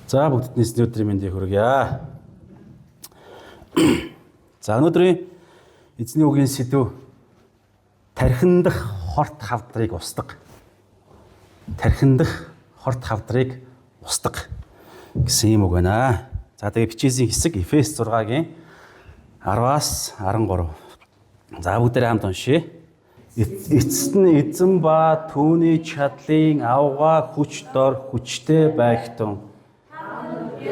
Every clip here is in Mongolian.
За бүгдд нийслэлийн өдрийн мэндийг хүргье. За өнөөдрийн эзний үгийн сэдв тархиндах хорт хавдрыг устгах. Тархиндах хорт хавдрыг устгах гэсэн юм үг байна. За тэгээ бичээсийн хэсэг Эфес 6-гийн 10-аас 13. За бүгдээрээ хамт уншъя. Эцэст нь эзэн ба түүний чадлын авгаа хүч дор хүчтэй байхтун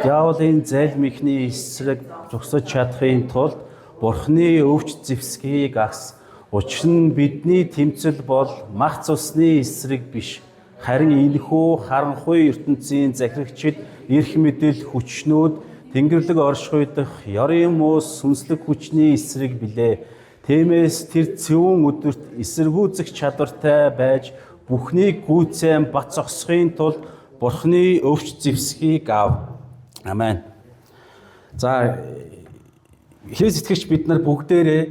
диаволын залмихны эсрэг зогсож чадахын тулд Бурхны өвч зэвсгийг агс. Учир нь бидний тэмцэл бол мах цусны эсрэг биш, харин энэхүү харанхуй ертөнцийн захирагчид эрх мэдэл хүчнүүд Тэнгэрлэг оршихуйдах ёрын муус сүнслэг хүчний эсрэг билээ. Тиймээс тэр цэвүүн өдөрт эсэргүүцэх чадвартай байж бүхнийг гүйцэн бат зогсохын тулд Бурхны өвч зэвсгийг ав. Амен. За Христ итгэгч бид нар бүгдээрээ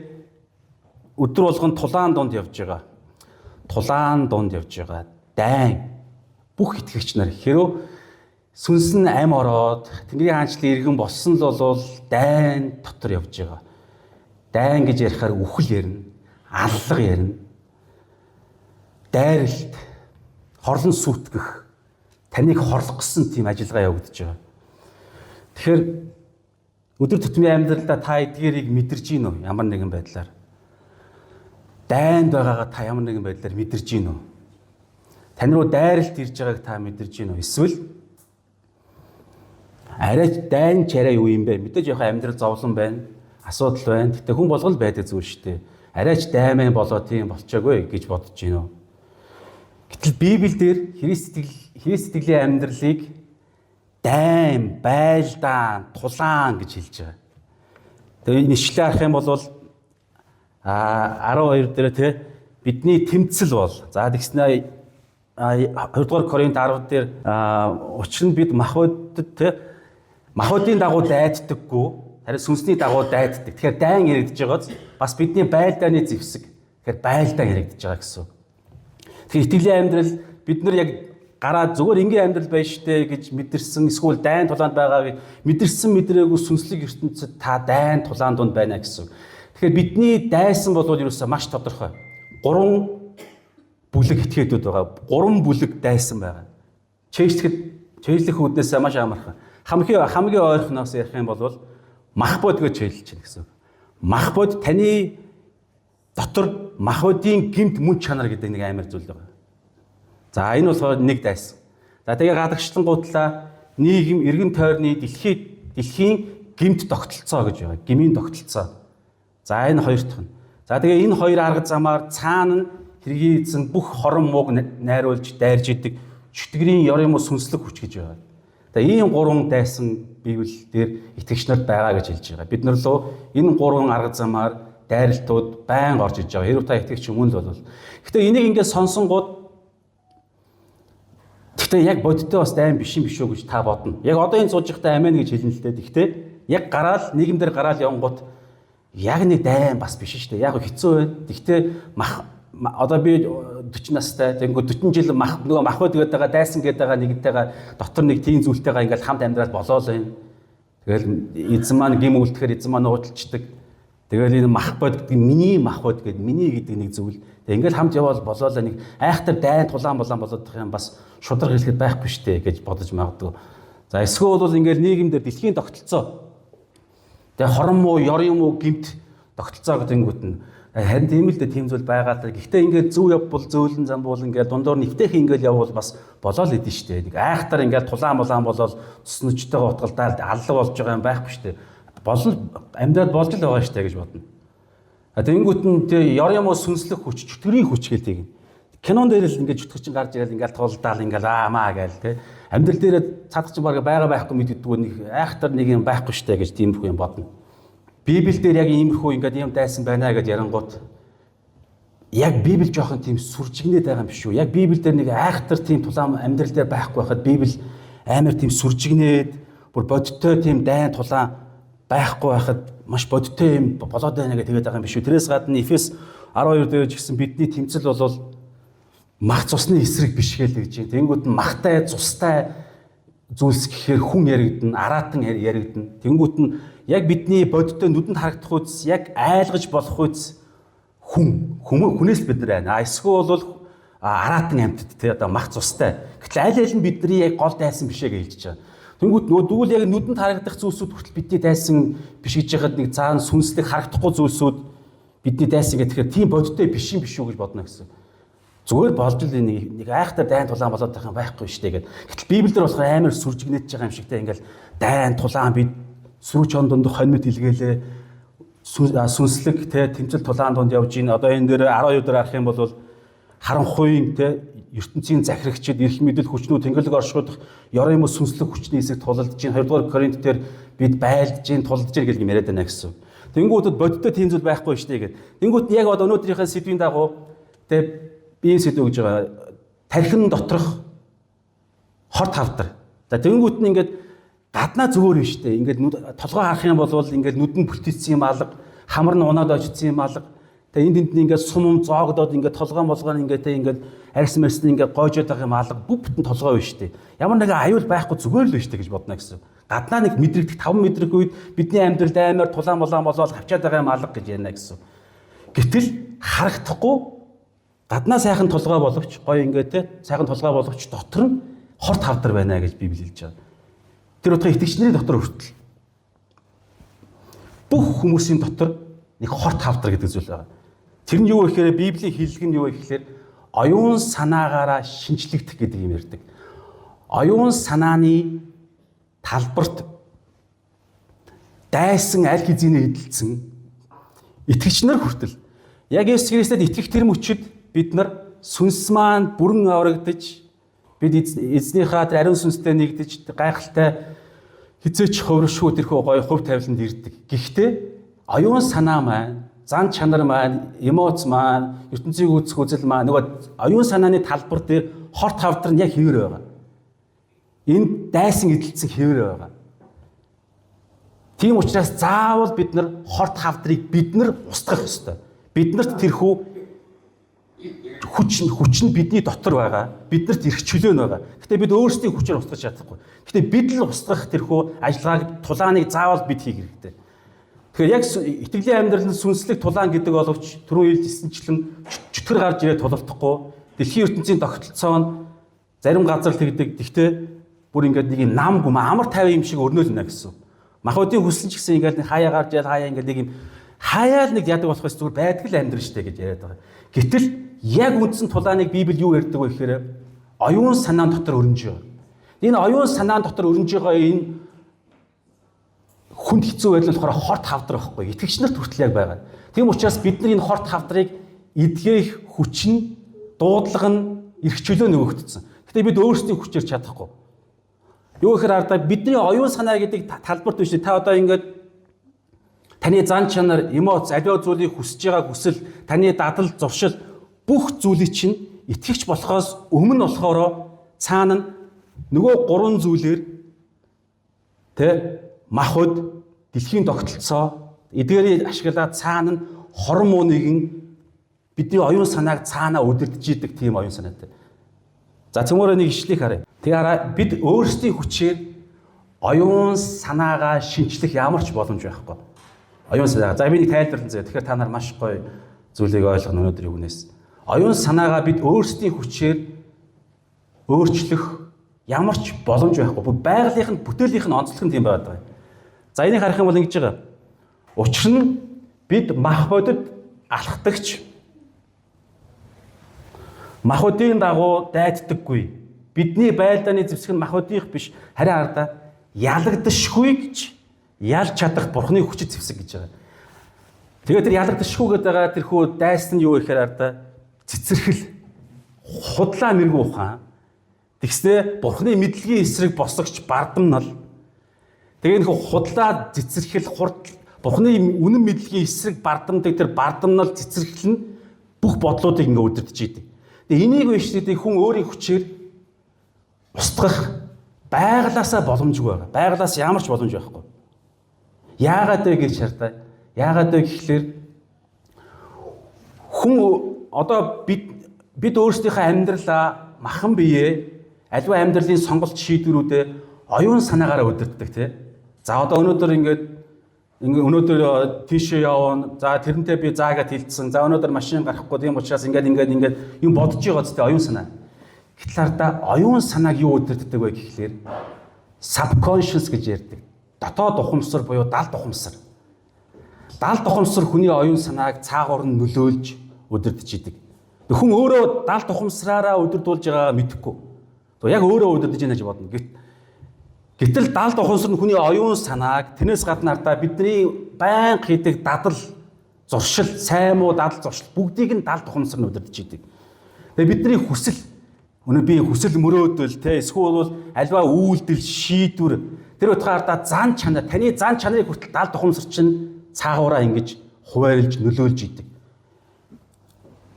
өдөр болгон тулаан донд явж байгаа. Тулаан донд явж байгаа. Дайн бүх итгэгч нар хэрв сүнс нь ам ороод Тэнгэрийн хаанчлалын иргэн болсон л бол дайн дотор явж байгаа. Дайн гэж ярихаар үхэл ярина, аллага ярина, дайралт, хорлон сүтгэх, таныг хорлох гэсэн тийм ажиллагаа явагдаж байгаа. Тэгэхээр өдөр тутмын амьдралдаа та эдгээрийг мэдэрж гин үү? Ямар нэгэн байдлаар. Дайнд байгаагаа та ямар нэгэн байдлаар мэдэрж гин үү? Тань руу дайралт ирж байгааг та мэдэрж гин үү? Эсвэл арай дайн чараа юу юм бэ? Мэдээж яг амьдрал зовлон байна, асуудал байна. Гэтэ хүн болгол байдаг зүйл шүү дээ. Арайч даймаа болоо тийм болчоогүй гэж бодож гин үү? Гэтэл Библиэлд Христ итгэлийн амьдралыг дайм, байлдаан, тулаан гэж хэлж байгаа. Тэгээ нэшлээ харах юм бол 12 дээр те бидний тэмцэл бол за тэгснэ 2 дугаар Коринт 10 дээр учир нь бид махбодд те махбодын дагуу дайддаггүй харин сүнсний дагуу дайддаг. Тэгэхээр дайн яригдж байгааз бас бидний байлдааны зэвсэг. Тэгэхээр байлдаан яригдж байгаа гэсэн. Тэгэхээр итгэлийн амьдрал бид нар яг гараад зүгээр ингийн амьдрал байж штэ гэж мэдэрсэн эсвэл дайн тулаанд байгааг мэдэрсэн мэдрээгүй сүнслэг ертөнцид та дайн тулаанд донд байна гэсэн. Тэгэхээр бидний дайсан бол ерөөсөө маш тодорхой. 3 бүлэг этгээдүүд байгаа. 3 бүлэг дайсан байгаа. Чэйжлэх үүднээс маш амархан. Хамгийн ойрхоноос ярих юм бол махбод гэж хэлж чинь гэсэн. Махбод таны дотор махбодын гэмт мөн чанар гэдэг нэг амар зүйл байгаа. За энэ болохоор нэг дайсан. За тэгээ гадагшлангуудлаа нийгэм эргэн тойрны дэлхийн гэмт тогтолцоо гэж байгаа. Гмийн тогтолцоо. За энэ хоёр дахь нь. За тэгээ энэ хоёр арга замаар цаана нь хэргийн эзэн бүх хорон мууг найруулж дайрж идэг чөтгөрийн ёрын мус сүнслэг хүч гэж байгаа. Тэгээ ийм 3 дайсан Библиэл дээр итгэгч нарт байгаа гэж хэлж байгаа. Бид нар лөө энэ 3 арга замаар дайралтууд байн орж иж байгаа. Хэрвээ та итгэгч юм л бол. Гэтэ энийг ингээд сонсонгууд гэхдээ яг бодиттой бас дайм биш юм биш үү гэж та бодно. Яг одоо энэ сууж байхдаа амин гэж хэлнэ л дээ. Гэхдээ яг гараал нийгэмдэр гараал явангууд яг нэг дайм бас биш шүү дээ. Яг хэцүү байна. Гэхдээ одоо би 40 настай тэнгүү 40 жил нөгөө махбод гэдэг байгаа дайсан гэдэг байгаа нэгнтэйгээ дотор нэг тийм зүйлтэйгээ ингээл хамт амьдраад болоо л юм. Тэгэл эзэн маань гим үлдэхээр эзэн маань уудалчдаг. Тэгэл энэ махбод гэдэг миний махбод гэдэг миний гэдэг нэг зүйл. Тэг ингээл хамт явбал болоо л нэг айхтар дайн тулаан болоод байгаа юм бас шудраг хэлэхэд байхгүй штэ гэж бодож магадгүй. За эсвэл бол ингээл нийгэмдэр дэлхийн тогтолцоо. Тэгээ хорон муу, ёрын муу гэмт тогтолцоо гэдэнгүүт нь харин тийм л дээ тийм зүйл байгаа л да. Гэхдээ ингээд зөв явбал зөөлөн зам бол ингээд дундуур нэвтэйх ингээл явбал бас болоо л идэв штэ. Нэг айхтар ингээд тулаан болоод цэснөчтэйгээ утгалдаад аллаг болж байгаа юм байхгүй штэ. Амьдраад болж л байгаа штэ гэж бодно. Тэнгүүт нь тэг ёрын муу сүнслэг хүч, чөтгөрийн хүч гэлдэг. Кинон дээр л ингээд чөтгөрчин гарч ирэл ингээд туулдаал ингээд аамаа гээл те. Амьдрал дээр цаадах чинь байгаа байхгүй мэддэггүй нэг айхтар нэг юм байхгүй штэ гэж тиймэрхүү юм бодно. Библиэл дээр яг иймэрхүү ингээд юм дайсан байна гэж ярангууд яг Библи жоохон тийм сүржигнээд байгаа юм биш үү? Яг Библиэл дээр нэг айхтар тийм тулаан амьдрал дээр байхгүй байхад Библи амар тийм сүржигнээд бүр бодиттой тийм дайн тулаан байхгүй байхад маш бодиттой юм болоод байна гэж тэгээд байгаа юм биш үү? Тэрээс гадна Эфес 12 дээр ч гэсэн бидний тэмцэл бол мах цусны эсрэг биш гээл гэж. Тэнгүүд нь махтай, цустай зүйлс гэхээр хүн яригдана, араатан яригдана. Тэнгүүт нь яг бидний бодиттой нүдэнд харагдах үс, яг айлгаж болох үс хүнээс бид нар байна. Эсвэл бол араатан амьтад тий одоо мах цустай. Гэтэл аль аль нь бидний яг гол дайсан бишээ гэж хэлж байгаа. Тэнгүүт нөгөө дүүл яг нүдэнд харагдах зүйлсүүд хүртэл бидний дайсан биш гэж яхад нэг цаана сүнслэг харагдахгүй зүйлсүүд бидний дайсан гэхээр тийм бодиттой биш юм биш үү гэж бодно гэсэн. Зүгээр болж л нэг айхтар дайн тулаан болоод байх юм байхгүй шүү дээ гэдэг. Гэтэл Библиэр болохоор амар сүржигнэж байгаа юм шигтэй ингээл дайн тулаан бид сүрж он дунд хоньмот илгээлээ сүнслэг те тэмцэл тулаан дунд явж гин. Одоо энэ дээр 12 дээр арах юм бол харанхуйн те ертөнцийн захирагчид эрх мэдэл хүчнүүд тэнгэрлэг оршуудах ёрын юм сүнслэг хүчний хэсэг тулалдж гин. 2 дугаар Коринт дээр бид байлдж гин тулалдж гин гэж яриад байна гэсэн. Тэнгүүтд бодиттой тийм зүйл байхгүй шүү дээ гэдэг. Тэнгүүт яг одоо өнөөдрийнхээ сэдвийн дагуу те би сэдв гэж байгаа тархин доторх хорт хавдар. За тэнгүүт нь ингээд гаднаа зүгээр биш дээ. Ингээд толгой харах юм бол ингээд нүдэн бүтээсэн юм алга, хамар нь унаад очсон юм алга. Тэгээ энд ингээд сум зоогдоод ингээд толгой болгоно ингээд арьс мэрсэн ингээд гойжоод байгаа юм алга. Бүх бүтэн толгой биш дээ. Ямар нэгэн аюул байхгүй зүгээр л биш дээ гэж бодно гэсэн. Гаднаа нэг мэдрэгдэх 5 мэдрэх үед бидний амьдралд амар тулаан болоод хавчаад байгаа юм алга гэж яана гэсэн. Гэтэл харагдахгүй гаднаа сайхан толгой боловч гоё ингээд те сайхан толгой боловч дотор нь хорт хавдар байна гэж Библи хэлж байгаа. Тэр утга итгэгчнэрийн дотор хүртэл бүх хүмүүсийн дотор нэг хорт хавдар гэдэг зүйл байгаа. Тэр нь юу вэ гэхээр Библийн хэллэг нь юу вэ гэхээр оюун санаагаараа шинжлэгдэх гэдэг юм ярьдаг. Оюун санааны талбарт дайсан аль хэзээ эдэлсэн итгэгчнэр хүртэл яг Есүс Христэд итгэх тэр мөчид бид нар сүнс маань бүрэн аврагдаж бид эзнийхээ ариун сүнстэй нэгдэж гайхалтай хизээч хөврөшгүй тэрхүү гоё хөв тавиланд ирдэг. Гэхдээ оюун санаа маань, зан чанар маань, эмоц маань, ертөнцийг үзэх үзэл маань нөгөө оюун санааны талбар дээр хорт хавдар нь яг хэвээр байгаа. Энд дайсан эдэлцэн хэвээр байгаа. Тийм учраас заавал бид нар хорт хавдрыг бид нар устгах ёстой. Биднэрт тэрхүү хүч нь бидний дотор байгаа. Биднэрт эрх чөлөө нь байгаа. Гэхдээ бид өөрсдийн хүчээр устгах чадахгүй. Гэхдээ бид л устгах тэрхүү ажиллагааг тулааныг заавал бид хийх хэрэгтэй. Тэгэхээр яг итгэлийн амьдралд сүнслэг тулаан гэдэг боловч түрүү хэлжсэнчлэн чөтгөр гарч ирээд тулалдахгүй. Дэлхийн ертөнцийн тогтолцоо нь зарим газар л тэгдэг. Гэхдээ бүр ингээд нэг юм нам гүм амар тайван юм шиг өрнөөлнө гэсэн. Махбодийн хүсэлж гисэн ингээд хаяа гарч ял хаяа ингээд нэг юм хаяал нэг ядаг болохоос зүгээр байдаг л амьдрал штэ гэж яриад байгаа. Гэтэл яг үндсэн тулааныг Библи юу ярьдаг вэ гэхээр оюун санаан дотор өрнөж байгаа. Энэ оюун санаан дотор өрнөж байгаа энэ хүнд хэцүү байдал болохоор хорт хавдар байхгүй. Итгэгчнэрт хүртэл яг байгаа. Тийм учраас бид нар энэ хорт хавдрыг эдгэх хүч нь дуудлага нь эрх чөлөө нөгөөхдсөн. Гэтэ бид өөрсдийн хүчээр чадахгүй. Юу гэхээр ардаа бидний оюун санаа гэдэг талбарт биш. Та одоо ингээд таны зан чанар, эмоц, аливаа зүйлийг хүсэж байгаа хүсэл, таны дадал, зуршил бүх зүйлийг чинь итгэгч болохоос өмнө болохоор цаана нь нөгөө 3 зүйлээр тэ махбод дэлхийн тогтолцоо эдгээрийг ашиглаад цаана нь хормоныг бидний оюун санааг цаанаа удирдах идэг тийм оюун санаатай. За цөмөрөө нэг ишлийг харъя. Тэгээ бид өөрсдийн хүчээр оюун санаагаа шинчлэх ямар ч боломж байхгүй. Оюун санаа. За би нэг тайлбарлан зөө. Тэгэхээр та нар маш гоё зүйлийг ойлгоно өнөөдрийн үгнээс. Оюун санаагаа бид өөрсдийн хүчээр өөрчлөх ямар ч боломж байхгүй. Байгалийнхын бүтээлийнх нь онцлог нь тийм байдаг. За энийг харах юм бол ингэж байгаа. Учир нь бид махбодод алхдагч махбодын дагуу дайддаггүй. Бидний байлдааны зэвсэг нь махбодынх биш харин ардаа ялагдашгүй гэж ялж чадах бурхны хүчит зэвсэг гэж байгаа. Тэгээд тэр ялагдашгүй гэдэг байгаа тэрхүү дайсан юу гэхээр ардаа цэцэрхэл худлаа мэрэгүү ухаан. Тэгснэ бурхны мэдлэгийн эсрэг босгоч бардамнал. Тэгээ нөх худлаа цэцэрхэл бурхны үнэн мэдлэгийн эсрэг бардамдаг тэр бардамнал цэцэрхэл нь бүх бодлуудыг ингээ удирдах идэг. Тэгээ энийг биш гэдэг хүн өөрийн хүчээр устгах байглаасаа боломжгүй байгаа. Байглаас ямар ч боломж байхгүй. Яагаад вэ гэж шаардаа. Яагаад вэ гэхлээр хүн одоо бид өөрсдийнхөө амьдралаа махан биеэ аливаа амьдралын сонголт шийдвэрүүдээ оюун санаагаараа удирддаг тий. За одоо өнөөдөр ингээд өнөөдөр тийшээ явна. За тэрнтэй би заагаад хилцсэн. За өнөөдөр машин гарахгүй тийм учраас ингээд юм бодож байгаа зү оюун санаа. Гэтэл ардаа оюун санааг юу удирддаг вэ гэхлээр subconscious гэж ярьдаг. Дотоод ухамсар буюу далд ухамсар. Далд ухамсар хүний оюун санааг цаагуур нь нөлөөлж удирдах идэг. Хүн өөрөө далд ухамсараараа удирдуулж байгаагаа мэдэхгүй. Яг өөрөө удирдах гэж бодно. Гэтэл далд ухамсар нь хүний оюун санааг тэрнээс гадна ардаа бидний байнга хийдэг дадал, зуршил, сайн муу дадал зуршил бүгдийг нь далд ухамсар нь удирдах идэг. Тэгээ бидний хүсэл би хүсэл мөрөөдөл те эсвэл альва үйлдэл шийдвэр тэр утгаараа зан чанар таны зан чанарыг хүртэл далд ухамсар чинь цаагаараа ингэж хуваарлж нөлөөлж идэг.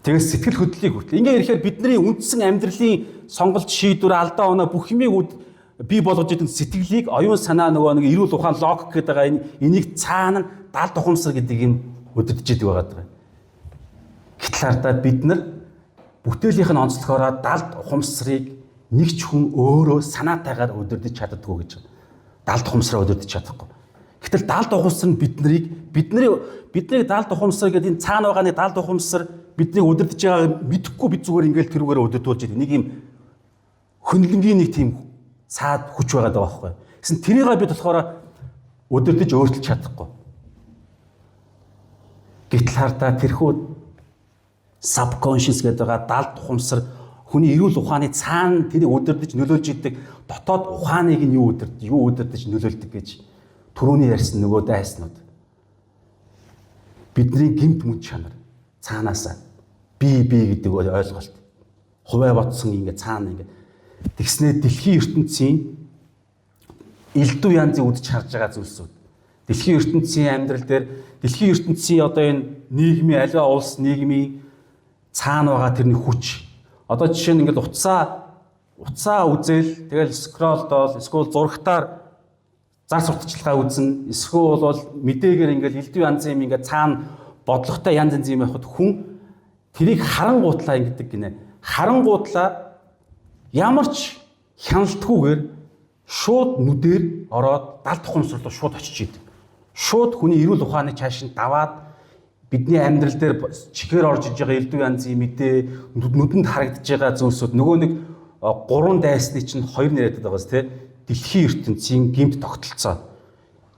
Тэгээс сэтгэл хөдлөлийг хүртэл ингээ ирэхээр бидний үндсэн амьдралын сонголт шийдвэр алдаа оноо бүх юмыг бий болгож идэг сэтгэлийг оюун санаа нөгөө нэг эрүүл ухаан логик гэдэг байгаа энийг цаана нь далд ухамсар гэдэг юм өдөрдөж идэг байгаа. Гэтэл ардаа бид нар бүтээлийнх нь онцлохоороо далд ухамсарыг нэг ч хүн өөрөө санаатайгаар өдөрдөж чаддаггүй гэж. Далд ухамсараа өдөрдөж чадахгүй. Гэтэл далд ухамсар нь бидний далд ухамсар гэдэг энэ цаана байгаа нэг далд ухамсар бидний өдөрдөж байгааг мэдэхгүй бид зүгээр ингээл тэрүүгээр өдөрдүүлж идэг. Нэг юм хөндлөнгийн нэг тийм цаад хүч байгаа даа байхгүй. Гэсэн тэрийг бид болохоор өдөрдөж өөрчилж чадахгүй. Гэтэл хардаа тэрхүү subconscious гэдэг байгаа далд ухамсар хүний эрүүл ухааны цаана тэрийг өдөрдөж нөлөөлж идэг дотоод ухааныг нь юу өдөрдөж нөлөөлдөг гэж түрүүний ярьсан нөгөө дайснууд. Бидний гэмт мөн чанар цаанаасаа би гэдэг ойлголт хуваа ботсон ингээд цаана ингээд тэгснээр дэлхийн ертөнцийн элдв янзын үдч харж байгаа зүйлсүүд. Дэлхийн ертөнцийн амьдрал дээр дэлхийн ертөнцийн одоо энэ нийгмийн аливаа улс нийгмийн цаана байгаа тэрний хүч. Одоо жишээ нь ингээд утсаа үзэл тэгэл скролдол эсвэл зурагтаар зар сурталчилгаа үзнэ. Эсвэл бол мэдээгээр ингээд элдв янзын юм ингээд цаана бодлоготой янз янз юм явахад хүн тэрийг харангуутлаа ингэдэг гинэ. Харангуутлаа ямар ч хяналтгүйгээр шууд нүдээр ороод далд ухамсар руу шууд очиж идэг. Шууд хүний эрүүл ухааны цааш нь даваад бидний амьдрал дээр чихээр орж иж байгаа элдв янзын мэдээ нүдэнд харагдаж байгаа зүйлсүүд нөгөө нэг гурван дайсны чинь хоёр нэр яддаг байгаас тий дэлхийн ертөнцийн гэмт тогтолцоо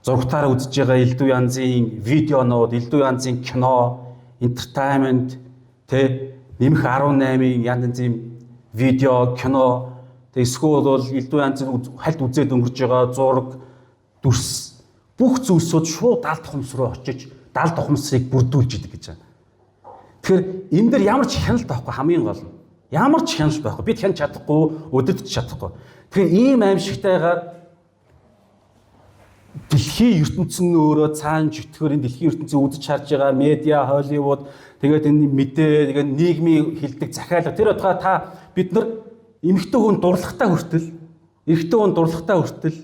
зургатаараа үзэж байгаа элдв янзын видеонууд элдв янзын кино entertainment тий нэмэх 18-ийн янз янзын видео кино тэг эсвэл бол элдв янзын хальт үзээд өнгөрч байгаа зураг дүрс бүх зүйлсүүд шууд далд ухамсар руу очиж далд ухамсарыг бүрдүүлж идэг гэж байна. Тэгэхээр энэ дэр ямар ч хяналт байхгүй хамгийн гол нь. Ямар ч хяналт байхгүй. Бид хянаж чадахгүй, өдөрдөж чадахгүй. Тэгэхээр ийм аимшигтайгаар дэлхийн ертөнцийн өөрөө цаана жигтгэр энэ дэлхийн ертөнцийн үзэж харж байгаа медиа, Холливуд тэгээд энэ мэдээ, тэгээд нийгмийн хилдэг захиалга тэр утгаа та бид нар эмэгтэй хүн дурлагтай хүртэл, эрэгтэй хүн дурлагтай хүртэл,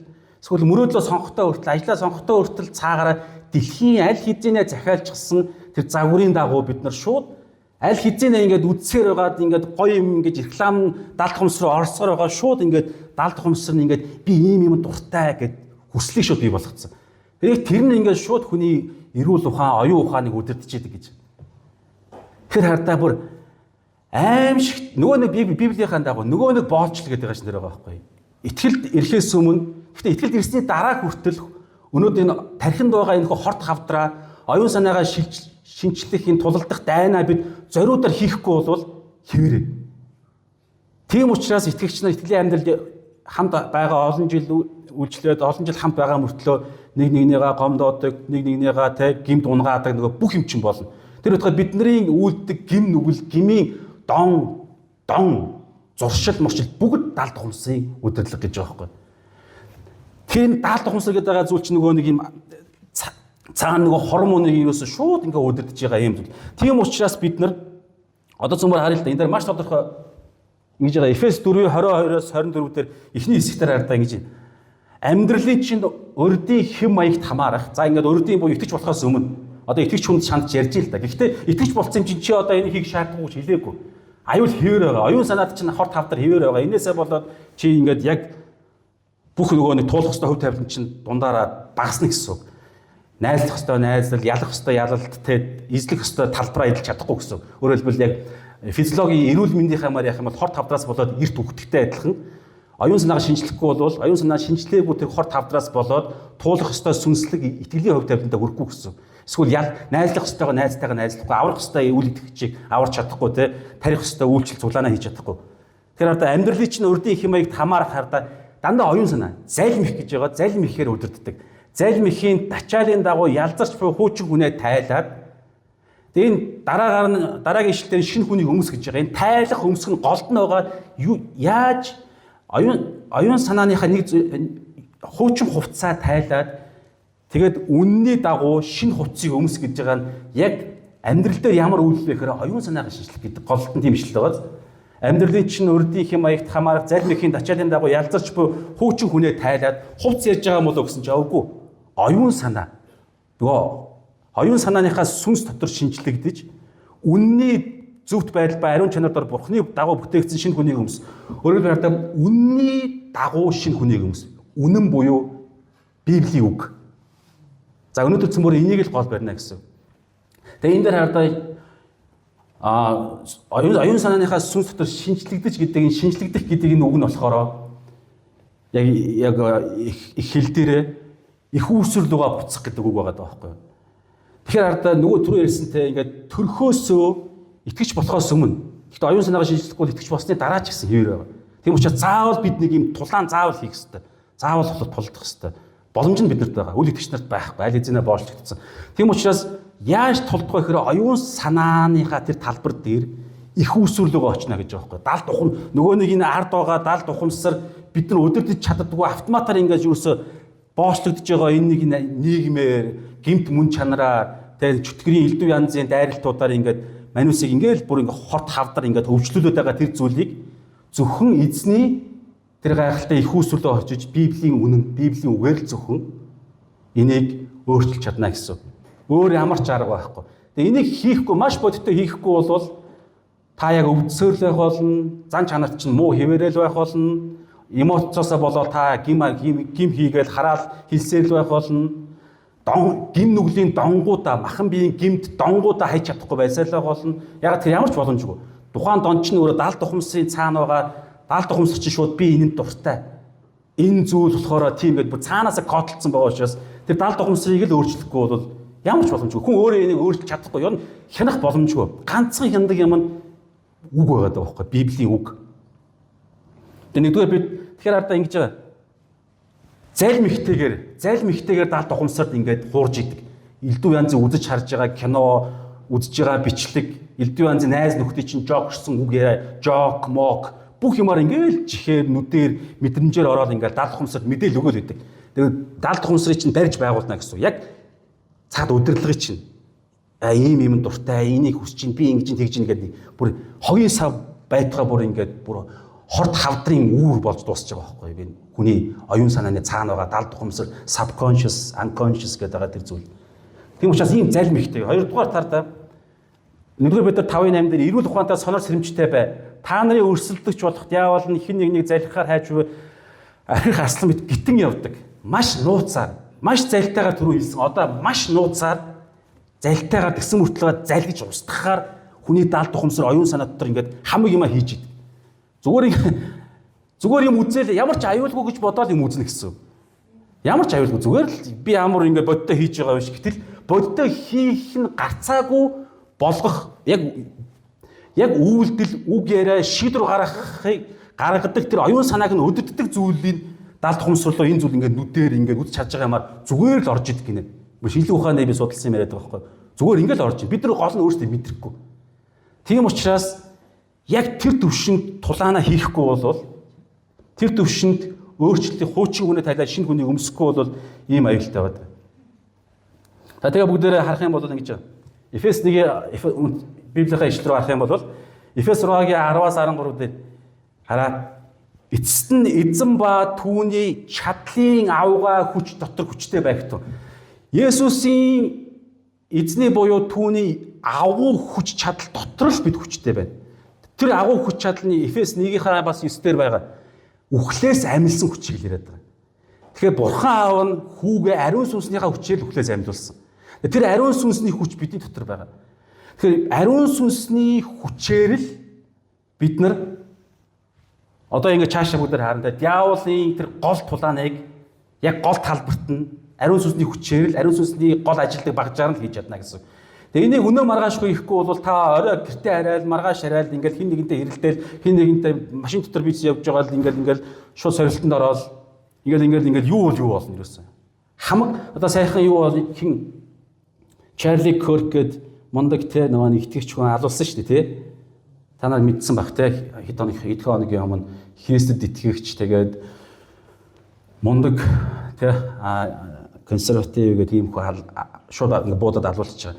эсвэл мөрөөдлөө сонгохтой хүртэл, ажлаа сонгохтой хүртэл цаагаараа дэлхийн аль хэзээ захиалжсан тэр загварын дагуу бид нар шууд аль хэзээ ингээд үдсээр байгаад ингээд гоё юм ингээд реклам далд ухамсар руу орсоор байгаа шууд ингээд далд ухамсар нь ингээд би ийм юм дуртай гэд хүслийг шууд бий болгоцсон. Тэр нь ингээд шууд хүний эрүүл ухаан, оюун ухааныг удирдах идэг гэж. Тэр хардаа бүр аимшиг нөгөө нэг Библийнхаа дагуу нөгөө нэг боолчл гэдэг байгаа шнэр байгаа байхгүй. Итгэлд ирэхээс өмнө гэхдээ итгэлд ирсний дараа хүртэл өнөөдөр энэ тархинд байгаа энэ хорт хавдраа оюун санаагаа шинчлэх энэ тулалдах дайнаа бид зориудаар хийхгүй бол хэвээрээ. Тийм учраас итгэгч нар итгэлийн амьдралд хамт байгаа олон жил үйлчлээд олон жил хамт байгаа мөртлөө нэг нэгнийгаа гомдоодаг, нэг нэгнийгаа гимд унгаадаг нөгөө бүх юм чинь болно. Тэр утгаар бидний үйлдэх гим нүгэл, гмийн дон зуршил муршил бүгд далд ухамсарын удирдлага гэж байгаа байхгүй. Тэр далд ухамсар гэдэг байгаа зүйл чинь нөгөө нэг юм цаана нөгөө хормоныг юусэн шууд ингээ удирдах байгаа юм зүйл. Тийм учраас бид нар одоо зөвмөр харъя л да. Энэ дээр маш тодорхой ингэж байгаа Эфес 4:22-оос 24 дээр эхний хэсгээр харагдаа ингэж байна. Амьдралын чинь өрдийн хэм маягт хамаарах. За ингээд өрдийн буюу итгэж болохоос өмнө одоо итгэж хүнд шандж ярьж л да. Гэхдээ итгэж болсон юм чинь чи одоо энийг хийх шаардлагагүй ч хэлээгүй. Аюул хэвээр байгаа. Оюун санаад чинь хорт хавдар хэвээр байгаа. Инээсээ болоод чи ингээд яг бүх нөгөө нэг туулах ёстой хөв тавилан чинь дундаараа багасна гэсэн үг. Найзлах ёстой найзлал, ялах ёстой ялалт, эзлэх ёстой талбараа эзэлж чадахгүй гэсэн үг. Өөрөөр хэлбэл яг физиологийн эрүүл мэндийн хамаар яах юм бол хор тавдраас болоод эрт үхтэйгтэй адилхан. Оюун санааг шинжлэхгүй бол оюун санаа шинжлээгүй тэр хор тавдраас болоод туулах ёстой сүнслэг итгэлийн хөв тавилантаа хүрэхгүй гэсэн. Эсвэл найзлах ёстойгоо найзтайгаа найзлахгүй, аврах ёстой үйл итгэгчийг аварч чадахгүй, тарих ёстой үйлчлэл цуглаанаа хийж чадахгүй. Тэгэхээр одоо амьдралын чинь урдын их юмыг хамаарах хардаа дандаа оюун санаа, залим их гэж байгаа, залим ихээр өдөрддөг. Залим ихийн дачаалын дагуу ялзарч буй хуучин хүнээ тайлаад энэ дараагийн ишлэлээр шинэ хүнийг өмс гэж байгаа. Энэ тайлах өмсөх нь голд нь байгаа яаж оюун санааныхаа нэг хуучин хувцаа тайлаад тэгээд үнний дагуу шинэ хувцсыг өмс гэж байгаа нь яг амьдрал дээр ямар үйлдэл вэ гэхээр оюун санаагаа шинжлэх гэдэг голд нь тийм ишлэл байгаа. Амьдралын чинь урдын их маягт хамаарах залим ихийн дачаалын дагуу ялзарч буй хуучин хүнээ тайлаад хувц ярьж байгаа юм болоо гэсэн чи авгүй. Оюун санаа. Нөгөө оюун санааныхаа сүнс дотор шинжлэгдэж үнний зөвхт байдал ба ариун чанар дор бурхны дагуу бүтээгдсэн шинэ хүнийг өмс. Өөрөөр хэлбэл үнний дагуу шинэ хүнийг өмс. Үнэн буюу Библийн үг. За өнөөдөр цөмөр энийг л гол барина гэсэн. Тэгээ энэ дээр хардаа оюун санааныхаа сүнс дотор шинжлэгдэж гэдэг энэ шинжлэгдэх гэдэг энэ үг нь болохоор яг их хэл дээрээ их үүсвэрлүүгээ буцах гэдэг үг байгаа даахгүй. Тэгэхээр хардаа нөгөө түрүү ярьсантай ингээд төрхөөсөө итгэж болохоос өмнө гэхдээ оюун санаагаа шинжлэхгүй бол итгэж болсны дараа ч гэсэн хэвээр байгаа. Тийм учраас заавал бид нэг юм тулаан заавал хийх хэрэгтэй. Заавал тулдах хэрэгтэй. Боломж нь биднэрт байгаа. Үл итгэгч нарт байхгүй. Аль хэзээ боолчлогдсон. Тийм учраас яаж тулдах вэ гэхээр оюун санааныхаа тэр талбар дээр их үүсвэрлүүгээ очно гэж байгаа байхгүй. Далд ухам нөгөө нэг энэ ард байгаа далд ухамсар бид нар өдөрдөж чаддаггүй автоматар ингэж юусоо боочлогдож байгаа энэ нэг нийгмээр гэмт мөн чанараар тэгээд чөтгөрийн элдв янзын дайралтуудаар ингээд манусыг ингээд бүр ингээд хорт хавдар ингээд өвчлөлөд байгаа тэр зүйлийг зөвхөн эзний тэр гайхалтай их үүсвэрлөө очиж Библийн үнэн, Библийн үгээр л зөвхөн энийг өөрчилж чадна гэсэн. Өөр ямар ч арга байхгүй. Тэгээ энийг хийхгүй маш бодиттой хийхгүй бол та яг өвдсөрлөх болно, зан чанарт чинь муу хэвээрэл байх болно. Эмоцоосоо болоод та гим хийгээл хараал хэлсээр л байх болно. Гим нүглийн донгуудаа махан биеийн гимт донгуудаа хайж чадахгүй байсаалаа болно. Яг тэр ямар ч боломжгүй. Тухайн дон чинь өөрөө далд ухамсын цаана байгаа далд ухамсар чинь шууд би энэнд дуртай. Энэ зүйл болохоор тийм гэдэг бүр цаанаасаа кодлцсон байгаа учраас тэр далд ухамсарыг л өөрчлөхгүй бол ямар ч боломжгүй. Хүн өөрөө энийг өөрчилж чадахгүй. Юу хянах боломжгүй. Ганцхан хяндаг юм нь үг байгаа даа байхгүй. Библийн үг. Тэгээ нэгдүгээр бид тэгэхээр ардаа ингэж байгаа. Залим ихтэйгээр далд ухамсарт ингээд хуурж идэг. Элдв янзын үзэж харж байгаа кино, үзэж байгаа бичлэг, элдв янзын найз нөхдийн чинь жокшсон үг яриа, жок, мок бүх юмар ингээд чихээр нүдээр мэдрэмжээр ороод ингээд далд ухамсарт мэдээл өгөөл өгдөг. Тэгээд далд ухамсарыг чинь барьж байгуулна гэсэн. Яг цаад удирдлагыг чинь ийм дуртай, энийг хүсэж чинь би ингэж тэгж ингээд бүр хогийн сав байтугай бүр ингээд бүр хорт хавдрын үүр болж дуусч байгаа байхгүй би хүний оюун санааны цаана байгаа далд ухамсар subconscious unconscious гэдэг байгаа тэр зүйл. Тийм учраас ийм залим ихтэй. Хоёрдугаар талдаа нэгдүгээр бид нар 5-8 дээр эрүүл ухаантай сонор сэрэмжтэй бай. Та нарын өрсөлдөгч болоход яавал нь хэн нэгнийг залхихаар хайж буй архих аслан мэт гитэн явдаг. Маш нууцаар, маш залтайгаар түрүү хэлсэн. Одоо маш нууцаар залтайгаар тэгсэн мөртлөө залгиж устгахаар хүний далд ухамсар оюун санаа дотор ингээд хамаг юма хийж идэг. Зүгээр юм үзэл ямар ч аюулгүй гэж бодоод юм үзнэ гэсэн. Ямар ч аюулгүй зүгээр л би амар ингээд бодтой хийж байгаа биш. Гэтэл бодтой хийх нь гарцаагүй болгох яг үйлдэл үг яриа шийдвэр гаргадаг тэр оюун санааг нь өдөрддөг зүйлийг далд ухамсарлоо энэ зүйл ингээд нүдээр ингээд үз чадж байгаа юмар зүгээр л орж идэг гинэ. Шилдэг ухаанаа би судалсан юм яриад байгаа байхгүй. Зүгээр ингээд л орж ид. Бид нар гол нь өөрсдөө мэдрэхгүй. Тийм учраас яг тэр төвшөнд тулаанаа хийхгүй бол тэр төвшөнд өөрчлөлтийг хуучин хүнээ тайлаад шинэ хүнийг өмсөхгүй бол ийм аюултай байдаг. За тэгээ бүгдээрээ харах юм бол ингэж байна. Эфес 1-ийн Библийн ишлэл рүү харах юм бол Эфес 6-гийн 10-аас 13 дээр хараа эцэст нь эзэн ба түүний чадлын авгаа хүч дотор хүчтэй байх тун. Есүсийн эзний буюу түүний авуу хүч чадал дотор л бид хүчтэй байна. Тэр агуу хүч чадлын Эфес 1-ийнхаа бас 9 дээр байгаа. Үхлээс амилсан хүчийг яриад байгаа. Тэгэхээр Бурхан Аав нь хүүгээ ариун сүнснийхаа хүчээр үхлээс амьдуулсан. Тэр ариун сүнсний хүч бидний дотор байгаа. Тэгэхээр ариун сүнсний хүчээр л бид нар одоо ингэ цаашаа бүгд харандаа диаволын тэр гол тулааныг яг гол талбарт нь ариун сүнсний хүчээр л ариун сүнсний гол ажилтныг багжаар нь хийж чадна гэсэн. Тэгээ энийг өнөө маргаашгүй ихгүй бол та орой гэртээ хараал маргааш хараал ингээл хин нэгэнтэй хэрэлдээл хин нэгэнтэй машин дотор бийж явж байгаа л ингээл шууд сорилтонд ороод ингээл юу болно юусэн. Хамаг одоо сайхан юу бол хин Чарли Кёрк гээд мундаг те нөгөө итгэгч хүн алуулсан шүү дээ тий. Та нар мэдсэн баг те хэд хоногийн өмнө Христэд итгэгч тэгээд мундаг те консерватив гэдэг юм хөө шууд буудад алуулж байгаа.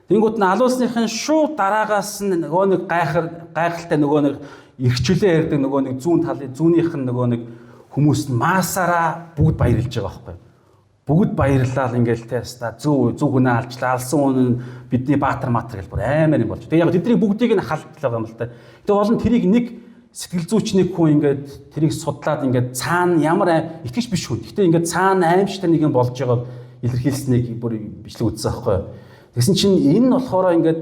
Тэнгүүд нь алуулсныхын шууд дараагаас нь нөгөө нэг гайхалтай нөгөө нэг эрхчлээ ярьдаг нөгөө нэг зүүн талын зүүнийх нь нөгөө нэг хүмүүс нь маасаараа бүгд баярлж байгаа байхгүй. Бүгд баярлал ингээл теста зөв хүнээ алжлаа алсан хүн нь бидний баатар матер гэж бүр амар юм болж. Тэгээ яг тэдний бүгдийг нь халдлаа юм л та. Тэгээ олон тэрийг нэг сэтгэл зүйчний хүн ингээд тэрийг судлаад ингээд цаана ямар итгэж биш хүн. Гэтэ ингээд цаана аимштай нэг юм болж байгаа илэрхийлсэнийг бүр бичлэг үзсэн байхгүй. Тэгсэн чинь энэ нь болохоор ингээд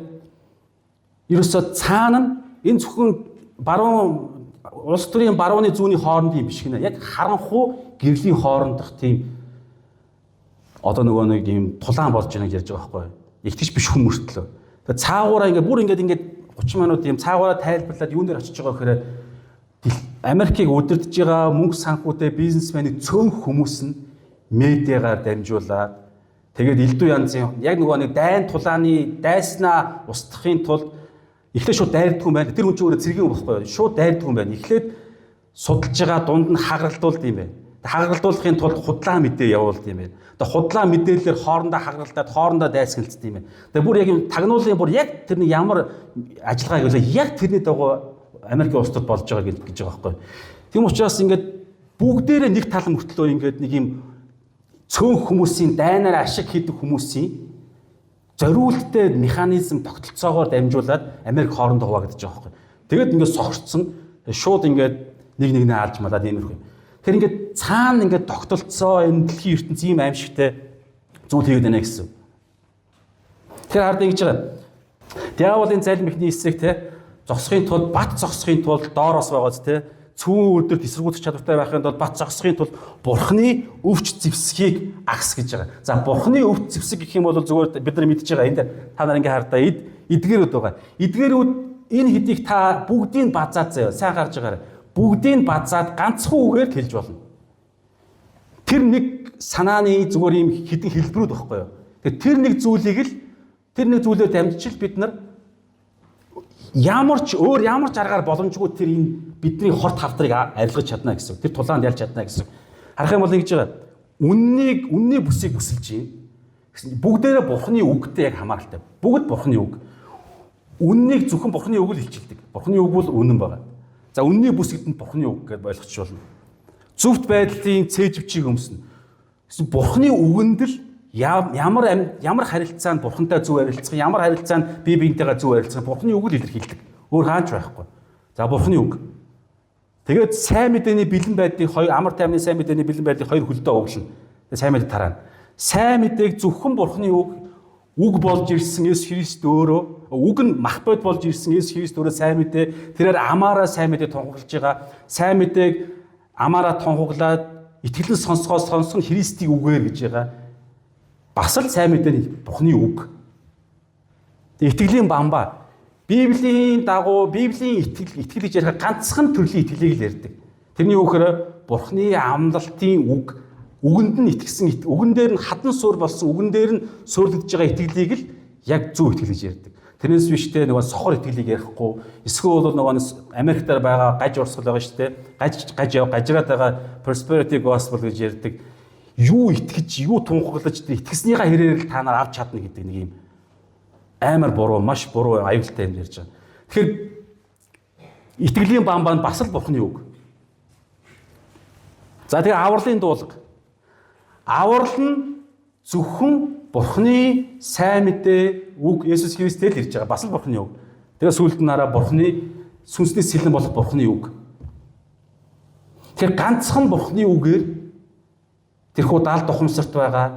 ерөөсөө цаана нь энэ зөвхөн баруун улс төрийн барууны зүүнний хооронд юм биш гинэ. Яг харанхуй гэрлийн хоорондох тийм одоо нөгөө нэг юм тулаан болж байгааг ярьж байгаа байхгүй. Итгэж биш хүн мөртлөө. Тэгээ цаагаараа ингээд бүр ингээд 30 минут юм цаагаараа тайлбарлаад юун дээр очиж байгаа гэхээр Америкийг удирдах байгаа мөнгө санхүүтэй бизнесменийг цөөнх хүмүүс нь медиагаар дамжуулаад тэгээд элдв янзын яг нөгөө нэг дайн тулааны дайснаа устгахын тулд эхлээд шууд дайрдаг юм байна. Тэр хүн чинь өөрөө цэргийн хүн байхгүй юу? Шууд дайрдаг юм байна. Эхлээд судалж байгаа дунд нь хагаралдуулд юм байна. Хагаралдуулахын тулд худлаа мэдээ явуулд юм байна. Тэгээ худлаа мэдээлэлээр хоорондоо хагаралдаад хоорондоо дайсгалцд юм байна. Тэгээ бүр яг юм тагнуулын бүр яг тэрний ямар ажиллагааг вэ? Яг тэрний дагуу Америкийн улс төр болж байгаа гэж байгаа байхгүй. Тийм учраас ингээд бүгдээрээ нэг тал мөртлөө ингээд нэг юм цөөнх хүмүүсийн дайнаар ашиг хийдэг хүмүүсийн зориулттай механизм тогтолцоогоор дамжуулаад Америк хоорондоо хуваагдаж байгаа байхгүй. Тэгээд ингээд сохорцсон шууд ингээд нэг нэгнээ алж малаад иймэрхүү. Тэр ингээд цаана ингээд тогтолцоо энэ дэлхийн ертөнцийн ийм аимшигтай зүйл хийгээд байна гэсэн. Тэр хардаа ингэж байгаа. Диаволын залим ихний эсрэг те зогсохын тулд бат зогсохын тулд доороос байгааз те цүүн өдөр тесрэгүүдэх чадвартай байхын тулд бат зогсохын тулд бурхны өвч зэвсгийг агс гэж байгаа. За бурхны өвч зэвсэг гэх юм бол зүгээр бид нар мэдж байгаа. Энд та нар ингээ хардаа эдгээрүүд байгаа. Эдгээрүүд энэ хэдийг та бүгдийг базаад заяа. Сайн гарч байгаарай. Бүгдийг базаад ганцхан үгээр хэлж болно. Тэр нэг санааны зүгээр юм хэдэн хэлбэрүүд багхгүй юу. Тэгэхээр тэр нэг зүйлээр дамжиж бид нар ямар ч аргаар боломжгүй тэр энэ бидний хорт хавдрыг арилгаж чадна гэсэн. Тэр тулаанд ялж чадна гэсэн. Харах юм бол ингэж байгаа. Үнний бүсийг бүсэлж юм. Бүгдээрээ бурхны үгтэй яг хамааралтай. Бүгд бурхны үг. Үннийг зөвхөн бурхны үг л хэлчихдэг. Бурхны үг бол үнэн байгаа. За үнний бүсгд нь бурхны үг гэж ойлгоч болно. Зөвхт байдлын цээжвчийг өмснө. Гэсэн бурхны үгэнд л ямар харилцаанд бурхантай зөв харилцах, ямар харилцаанд бие биентэйгээ зөв харилцах бурхны үг л илэрхийлдэг. Өөр хаач байхгүй. За бурхны үг. Тэгээд сайн мэдээний бэлэн байдлын амар тайвны сайн мэдээний бэлэн байдлын хоёр хөлдөө углана. Тэгээд сайн мэдээ тараана. Сайн мэдээг зөвхөн бурхны үг болж ирсэн Есүс Христ өөрөө, үг нь мах бод болж ирсэн Есүс Христ өөрөө сайн мэдээ. Тэрээр амаараа сайн мэдээ тунхаглаж байгаа. Сайн мэдээг амаараа тунхаглаад итгэлэн сонсон Христийн үгээр гэж байгаа. Бас л сайн мэдээний бурхны үг. Итгэлийн бамбаа. Библийн дагуу Библийн итгэл гэж ярих ганцхан төрлийн итгэлийг л ярьдаг. Тэрний үгээр бурхны амлалтын үг, үгэнд нь итгэсэн, үгэн дээр нь хадан суурь болсон, үгэн дээр нь суурьлагдж байгаа итгэлийг л яг зөв итгэл гэж ярьдаг. Тэрнээс биш те нөгөө сохор итгэлийг ярихгүй. Эсвэл бол нөгөө Америктаар байгаа гаж урсгал байгаа шүү дээ. Гажраад байгаа prosperity gospel гэж ярьдаг. Юу итгэж, юу тунхаглаж итгэснийхаа хэрээр л та нар авч чадна гэдэг нэг юм амар буруу, маш буруу аюултай юм ярьж байгаа. Тэгэхээр итгэлийн бамбаа нь бас л бурхны үг. За тэгээ авралын дуулга. Аврал нь зөвхөн бурхны сайн мэдээ үг Есүс Христээр л ирж байгаа. Бас л бурхны үг. Тэгээ сүүлд нь хараа бурхны сүнснээс сэлэн болох бурхны үг. Тэгэхээр ганцхан бурхны үгээр тэрхүү даалд ухамсарт байгаа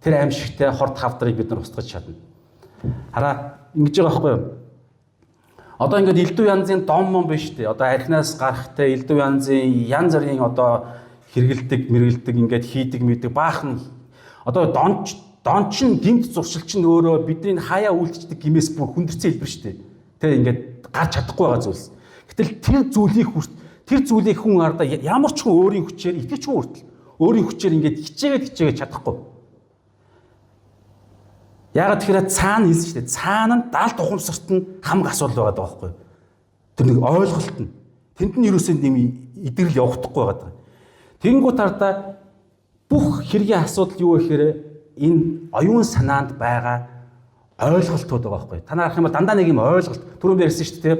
тэр аимшигтай хорт хавдрыг бид нар устгаж чадна. Хараа ингэж байгаа байхгүй юу? Одоо ингээд элдв янзын дом мом биш үү? Одоо архинаас гарахтай элдв янзын янз бүрийн одоо хэрэгэлдэг, мэргэлдэг ингээд хийдэг мэдэг баахан одоо донч нь гинт зуршилч нь өөрөө бидний хаяа үйлдчихдэг гимээс бүр хүндэрсэн хэлбэр шүү дээ. Тэ ингээд гарч чадахгүй байгаа зүйлс. Гэтэл тэр зүйлийг хүн ардаа ямар ч хүн өөрийн хүчээр итгэж хүн хүртэл өөрийн хүчээр ингээд хичээгээд чадахгүй. Яагаад тэгэхээр цаана хэлсэн шүү дээ. Цаана нь даалт ухамсарт нь хамаг асуудал байгаа байхгүй юу? Тэр нэг ойлголт нь тэнд нь юусэн нэм идэрэл явагдахгүй байгаа. Тэнгуут ардаа бүх хэргийн асуудал юу гэхээр энэ оюун санаанд байгаа ойлголтууд байгаа байхгүй юу? Та нар харах юм бол дандаа нэг юм ойлголт түрүүнд ярьсан шүү дээ.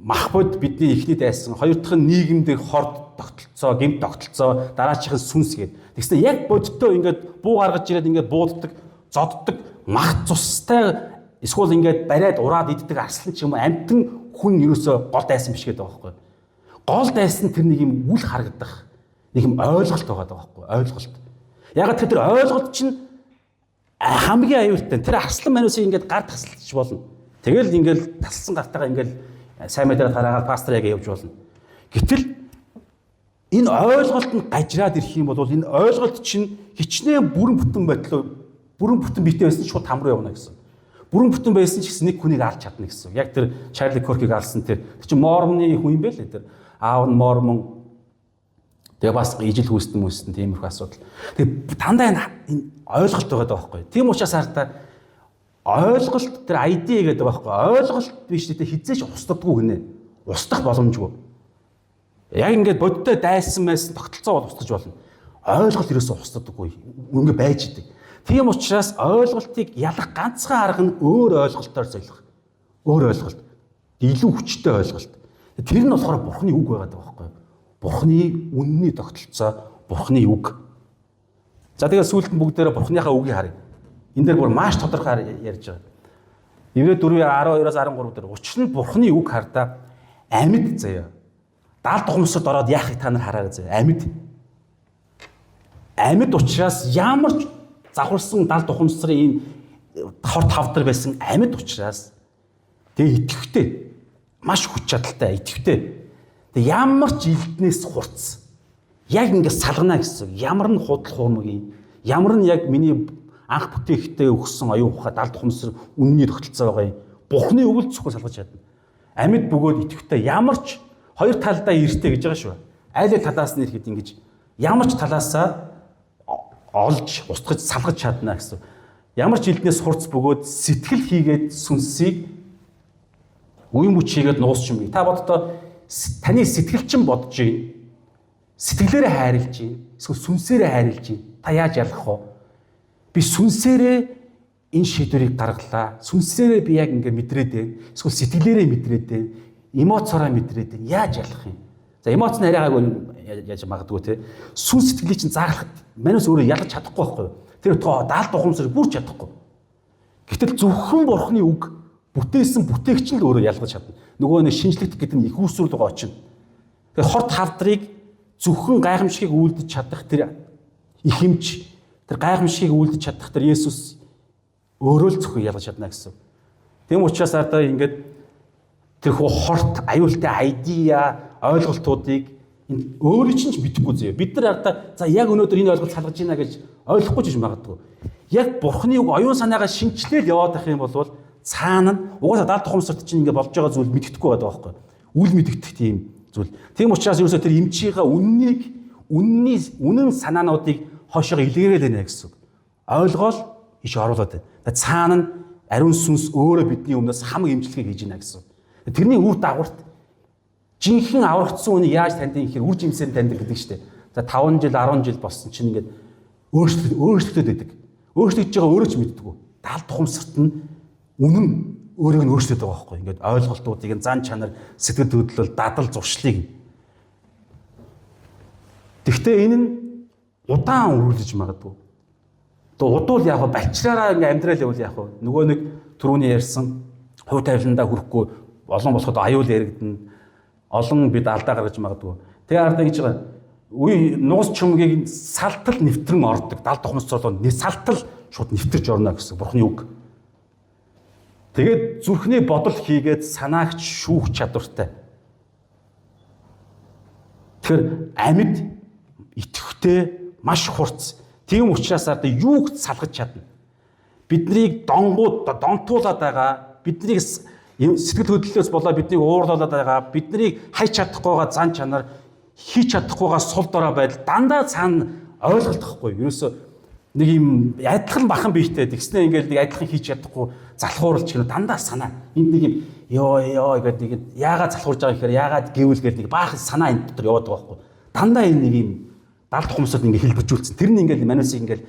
Махбод бидний эхний дайсан, хоёр дахь нь нийгэмдээ хорд тогтолцоо, гэмт тогтолцоо, дараачих нь сүнс гэдэг. Тэгсэн яг бодиттой ингээд буу гаргаж ирээд ингээд бууддаг, зодддаг, мах цустай эсвэл ингээд бариад ураад иддэг арслан ч юм уу амтэн хүн ерөөсөө гол дайсан биш гэдэг байгаа байхгүй. Гол дайсан тэр нэг юм үл харагдах нэг юм ойлголт байгаа байхгүй. Ойлголт. Яг тэр ойлголт чинь хамгийн аюултай. Тэр арслан манусыг ингээд гар тасалж болно. Тэгэл ингээд тасалсан гартайгаа ингээд сайн мэдээ тараагаад пастор яг явж болно. Гэтэл энэ ойлголт нь гажраад ирэх юм бол энэ ойлголт чинь хичнээн бүрэн бүтэн биетэй байсан ч шууд там руу явна гэсэн. Бүрэн бүтэн байсан ч гэсэн нэг хүнийг алж чадна гэсэн. Яг тэр Чарли Коркийг алсан тэр чинь мормны хүн юм бэ лээ тэр. Аав нь мормон тэгээ бас ижил хүүстэн тиймэрхүү асуудал. Тэгээ дандаа энэ ойлголт байгаа байхгүй. Тийм учраас хартаа ойлголт тэр ID гэдэг байгаа байхгүй. Ойлголт биш тэ хизээч устдаггүй гинэ. Устдах боломжгүй. Яг ингээд бодтой дайсан тогтолцоо бол устгаж болно. Ойлголт ерөөсөө устдаггүй. Ингээ байж идэг. Тийм учраас ойлголтыг ялах ганцхан арга нь өөр ойлголтоор солих. Өөр ойлголт. Илүү хүчтэй ойлголт. Тэр нь болохоор Бурхны үг байгаа байхгүй. Бурхны үнний тогтолцоо, Бурхны үг. За тэгээд сүүлд нь бүгдээрээ Бурхныхаа үгийг харъя. Энэ дээр бүр маш тодорхой ярьж байгаа. Еврей 4:12-13 дээр учир нь Бурхны үг хардаа амьд заяа. Даалт ухамсарт ороод яахыг та нар хараа заяа. Амьд учраас ямар ч завхарсан даалт ухамсарын энэ хорт хавдар байсан амьд учраас тэгээ итгэвтэй. Маш хүч чадалтай итгэвтэй. Тэгээ ямар ч элднээс хурц. Яг ингэ салгана гэсэн. Ямар нь худал хуурмаг, ямар нь яг миний анх бүтээхтэй өгсөн оюун ухаан даалт ухамсар үнний тогтолцоо байгаа юм. Бурхны үг л зөвхөн салгаж чадна. Амьд бөгөөд итгэвтэй ямар ч хоёр талдаа эрттэй гэж байгаа шүү. Айл талаас нь ирэхэд ингэж ямар ч талаасаа олж устгаж салгаж чадна гэсэн. Ямар ч элднээс хурц бөгөөд сэтгэл хийгээд сүнсийг үе мөч хийгээд нуусч юм. Та боддоо таны сэтгэл чинь бодож байна. Сэтгэлээрээ хайрлж байна. Эсвэл сүнсээрээ хайрлж байна. Та яаж ялах вэ? Би сүнсээрээ энэ шийдвэрийг гаргалаа. Сүнсээрээ би яг ингэ мэдрээд байна. Эсвэл сэтгэлээрээ мэдрээд байна. Эмоцороо мэдрээд байна. Яаж ялах юм? За эмоц нь арайгаагүй яаж магадгүй те. Сүнс сэтгэлийг чинь зааглах манус өөрөө ялж чадахгүй байхгүй юу? Тэр даалт ухамсарыг бүрч чадахгүй. Гэтэл зөвхөн Бурхны үг бүтээсэн бүтээгч нь л өөрөө ялгаж чадна. Нөгөө нэг шинжлэх гэдэг нь их усрал байгаа очино. Тэгэхээр хорт хавдрыг зөвхөн гайхамшигыг үйлдэж чадах тэр их эмч, тэр гайхамшигыг үйлдэж чадах тэр Есүс өөрөө л зөвхөн ялгаж чадна гэсэн. Тэм учраас одоо ингээд тэр хорт аюултай айдиа ойлголтуудыг энэ өөрөө чинь ч мэдэхгүй зөө. Бид нар одоо за яг өнөөдөр энэ ойлголт салгаж байна гэж ойлгохгүй ч магадгүй. Яг Бурхны үг оюун санаагаа шинчлэл яваад ах юм бол цаана нь угаасаа даалт ухамсарт чинь ингээд болж байгаа зүйл мэддэхгүй байдаг байхгүй. Үл мэддэх тийм зүйл. Тийм учраас ерөөсөө тэр эмчийнхаа үнэн санаануудыг хойшоо илгээрэл байна гэсэн үг. Ойлгоол иш оруулаад байна. Цаана нь ариун сүнс өөрөө бидний өмнөөс хамаг эмчилгээг хийж байна гэсэн. Тэрний үр дагаварт жинхэнэ аврагдсан үнийг яаж таньдаг гэхээр үр жимсээр таньдаг гэдэг чинь. За 5 жил 10 жил болсон чинь ингээд өөрчлөлтөд байдаг. Өөрчлөгдөж байгаа өөрөө ч мэддэггүй. Даалт ухамсарт нь үнэн өөрийг нь өөрчлөд байгаа байхгүй. Ингээд ойлголтуудыг зан чанар, сэтгэл хөдлөл, дадал, зуршлыг. Тэгвэл энэ нь удаан үргэлж магадгүй. Одоо удуул яг балчраараа ингээд амьдрал явуул яг нөгөө нэг түрүүний ярьсан хувь тавиландаа хүрэхгүй олон болоход аюул яригдана. Олон бид алдаа гаргаж магадгүй. Тэгээ ардаа гэж байгаа үе нуус чүмгийг салтал нэвтрэн ордог. Далд тухамс болоо салтал шууд нэвтэрч орно гэсэн Бурхны үг. Тэгээд зүрхний бодол хийгээд санаагч шүүх чадвартай. Тэгэхээр амьд итгэвтэй маш хурц. Тийм учраас юуг салгаж чадна. Биднийг донтуулаад байгаа, биднийг сэтгэл хөдлөлөөс болоо биднийг уурлуулад байгаа, биднийг хайж чадахгүйгаа зан чанар, хийж чадахгүйгаа сул дорой байдал дандаа цаана ойлголдохгүй. Ерөөсөө нэг юм адилхан бахан биетэй тэгснэ ингээл нэг адилхан хийж чадахгүй залхуурч гэнэ дандаа санаа. Энд нэг юм ёо гэдэг нэг яагаад залхуурж байгаа гэхээр яагаад гэвэл гэл нэг баахан санаа энэ дотор яваад байгаа байхгүй. Дандаа энэ нэг юм далд тухамсууд ингээ хэлбэржүүлсэн. Тэр нь ингээл манусыг ингээл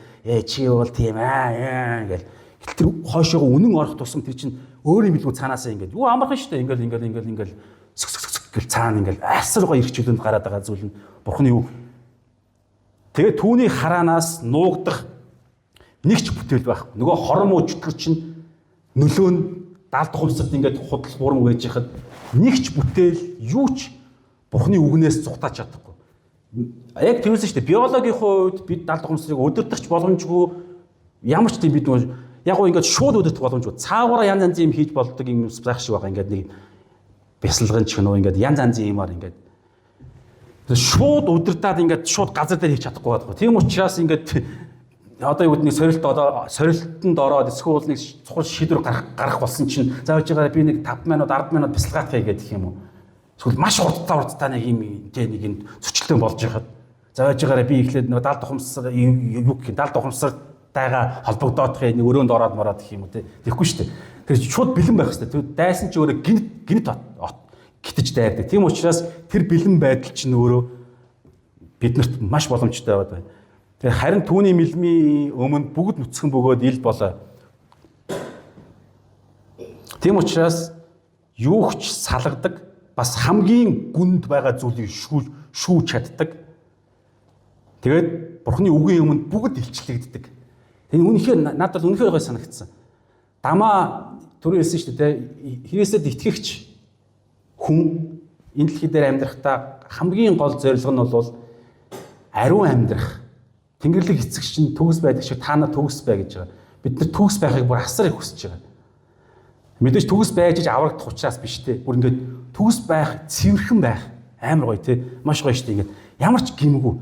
чи бол тийм ингээл тэр хойшоогоо үнэн орох тусам тэр чинь өөр юм билгүү цаанаасаа ингээд юу амархан штэ ингээл гэл цаана ингээл асаргаа ирчүүлэнд гараад байгаа зүйл нь Бурхны үг. Тэгээ түүний хараанаас нуугдах нэг ч бүтээл байхгүй. Нөгөө хормоо чөтгөр чинь нөлөө нь далд тухамсад ингээд худал бурам байж хахад нэг ч бүтээл юу ч Бурхны үгнээс зугатаж чадахгүй. Яг тэрсэн шүү дээ. Биологийн хувьд бид далд тухамсрыг өдөртөгч боломжгүй ямар ч тийм бид яг гоо ингээд шууд өдөртөх боломжгүй. Цаагаараа янз янзын юм хийж болдог юм байх шиг байгаа. Ингээд нэг бясалган ч гэнэ ингээд янз янзын юмар ингээд шууд өдөртаад ингээд шууд газар дээр хийж чадахгүй байдаг. Тийм учраас ингээд одоо юу гэдэг нэг сорилтонд ороод эсвэл нэг цухал шийдвэр гарах болсон чинь зааж байгаа би нэг 5 минут 10 минут бясалгаах гэдэг юм уу. Эсвэл маш хурдтай нэг юм нэг юм зөрчилдөөн болж байхад зааж байгаараа би ихлээд нэг далд тухамсар юу гэх юм далд тухамсартайгаа холбогдоодох нэг өрөөнд ороод мороод гэх юм уу тэгэхгүй шүү дээ. Тэгэхээр шууд бэлэн байх хэрэгтэй. Тэр дайсан ч өөрөө гинт гитэж дайрдаг. Тийм учраас тэр бэлэн байдал чинь өөрөө биднэрт маш боломжтой байдаг. Тэгэхээр харин түүний мэлмийн өмнө бүгд нүцгэн бөгөөд ил болоо. Тийм учраас юугч салгадаг бас хамгийн гүнд байгаа зүйлийг шүүж чаддаг. Тэгээд Бурхны үгийн өмнө бүгд илчлэгддэг. Энэ үнэхээр надад үнэхээр гой санагдсан. Дамаа түрүү хэлсэн шүү дээ. Христэд итгэгч хүн энэ дэлхий дээр амьдрахдаа хамгийн гол зорилго нь бол ариун амьдрах. Тэнгэрлэг эцэгч чинь төгс байдаг шиг та нар төгс бай гэж байгаа. Бид нар төгс байхыг бүр асар их хүсэж байгаа. Мэдээж төгс байж аврагдах учраас биш те. Бүр ингээд төгс байх, цэвэрхэн байх амар гоё те. Маш гоё шүү дээ ингээд. Ямар ч гимгүй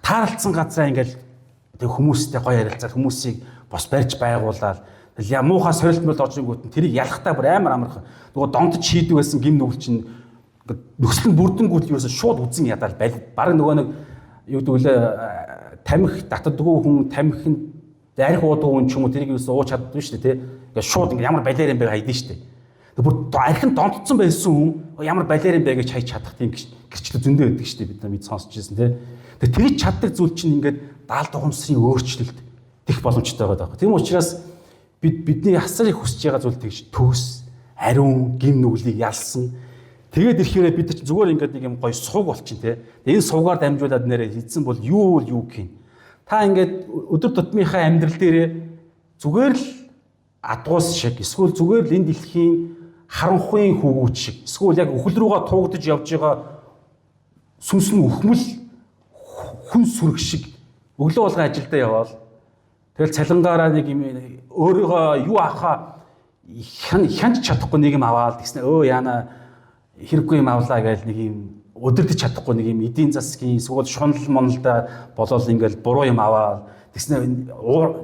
таарлцсан газраа ингээд тэг хүмүүстэй гоё ярилцаад хүмүүсийг бос барьж байгуулаад муухай сорилтмол орж ирэнгүүт нь тэрийг ялахтаа бүр амар амархан. Нөгөө дондож шийдэг байсан гим нүгэл чинь нөхцөл нь бүрдэнгүүт юу гэсэн шууд үзэн ядаал баг нөгөө нэг юу гэдэг вэ тамхи татдаггүй хүн тамхинд арх уудаг хүн ч юм уу тэрийг юусэн ууч чаддгүй шүү дээ тий. Ингээд шууд ингээд ямар балерин байг хайдэн шүү дээ. Тэг бүр архин донтцсон байсан хүн ямар балерин байг гэж хайж чадах тийм гэрчлэл зөндөө байдаг шүү дээ бид нар сонсч ирсэн тий. Тэг тэрийг чаддаг зүйл чинь ингээд далд ухамсарын өөрчлөлт тех боломжтой байгаа даа. Тийм учраас бидний асар их хүсэж байгаа зүйл тэгж төгс, ариун, гим нүглийг ялсан. Тэгээд ирэхээр бид чинь зүгээр ингээд нэг юм гоё сууг болчихин те. Энэ суугаар дамжуулаад нэрээ хийсэн бол юу гин. Та ингээд өдөр тутмынхаа амьдрал дээрээ зүгээр л адгуус шиг эсвэл зүгээр л энэ дэлхийн харанхуйн хүүгүүч шиг эсвэл яг өхөл рүүгээ туугдаж явж байгаа сүнс нь өхмөл хүн сүрэг шиг өглөө болгон ажилдаа яваал. Тэгэл цалингаараа нэг юм өөрийгөө юу авахаа хянч чадахгүй нэг юм аваад тэгснэ яана хэрэггүй юм авлаа гэж нэг юм өдөрдөж чадахгүй нэг юм эдийн засгийн эсвэл шунал моналда болол ингээл буруу юм аваад тэгснэ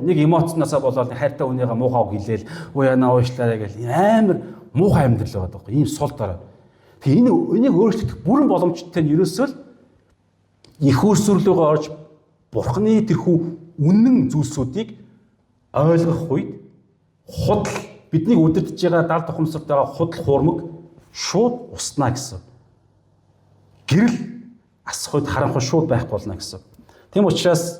нэг эмоцноосоо болол хайртай хүнийгээ муухай хэлээл яана уушлаарай гэж амар муухай амьдрал байгаа байхгүй ийм сул дорой. Тэгээ энийг өөрчлөх бүрэн боломжтой нь ерөөсөө л их өөрсөрлөгөө орж Бурхны тэрхүү үнэн зүйлсүүдийг ойлгох үед худал бидний үдирдэж байгаа далд тухамсарт байгаа худал хуурмаг шууд уснаа гэсэн. Гэрэл асах үед харанхуй шууд байхгүй болно гэсэн. Тийм учраас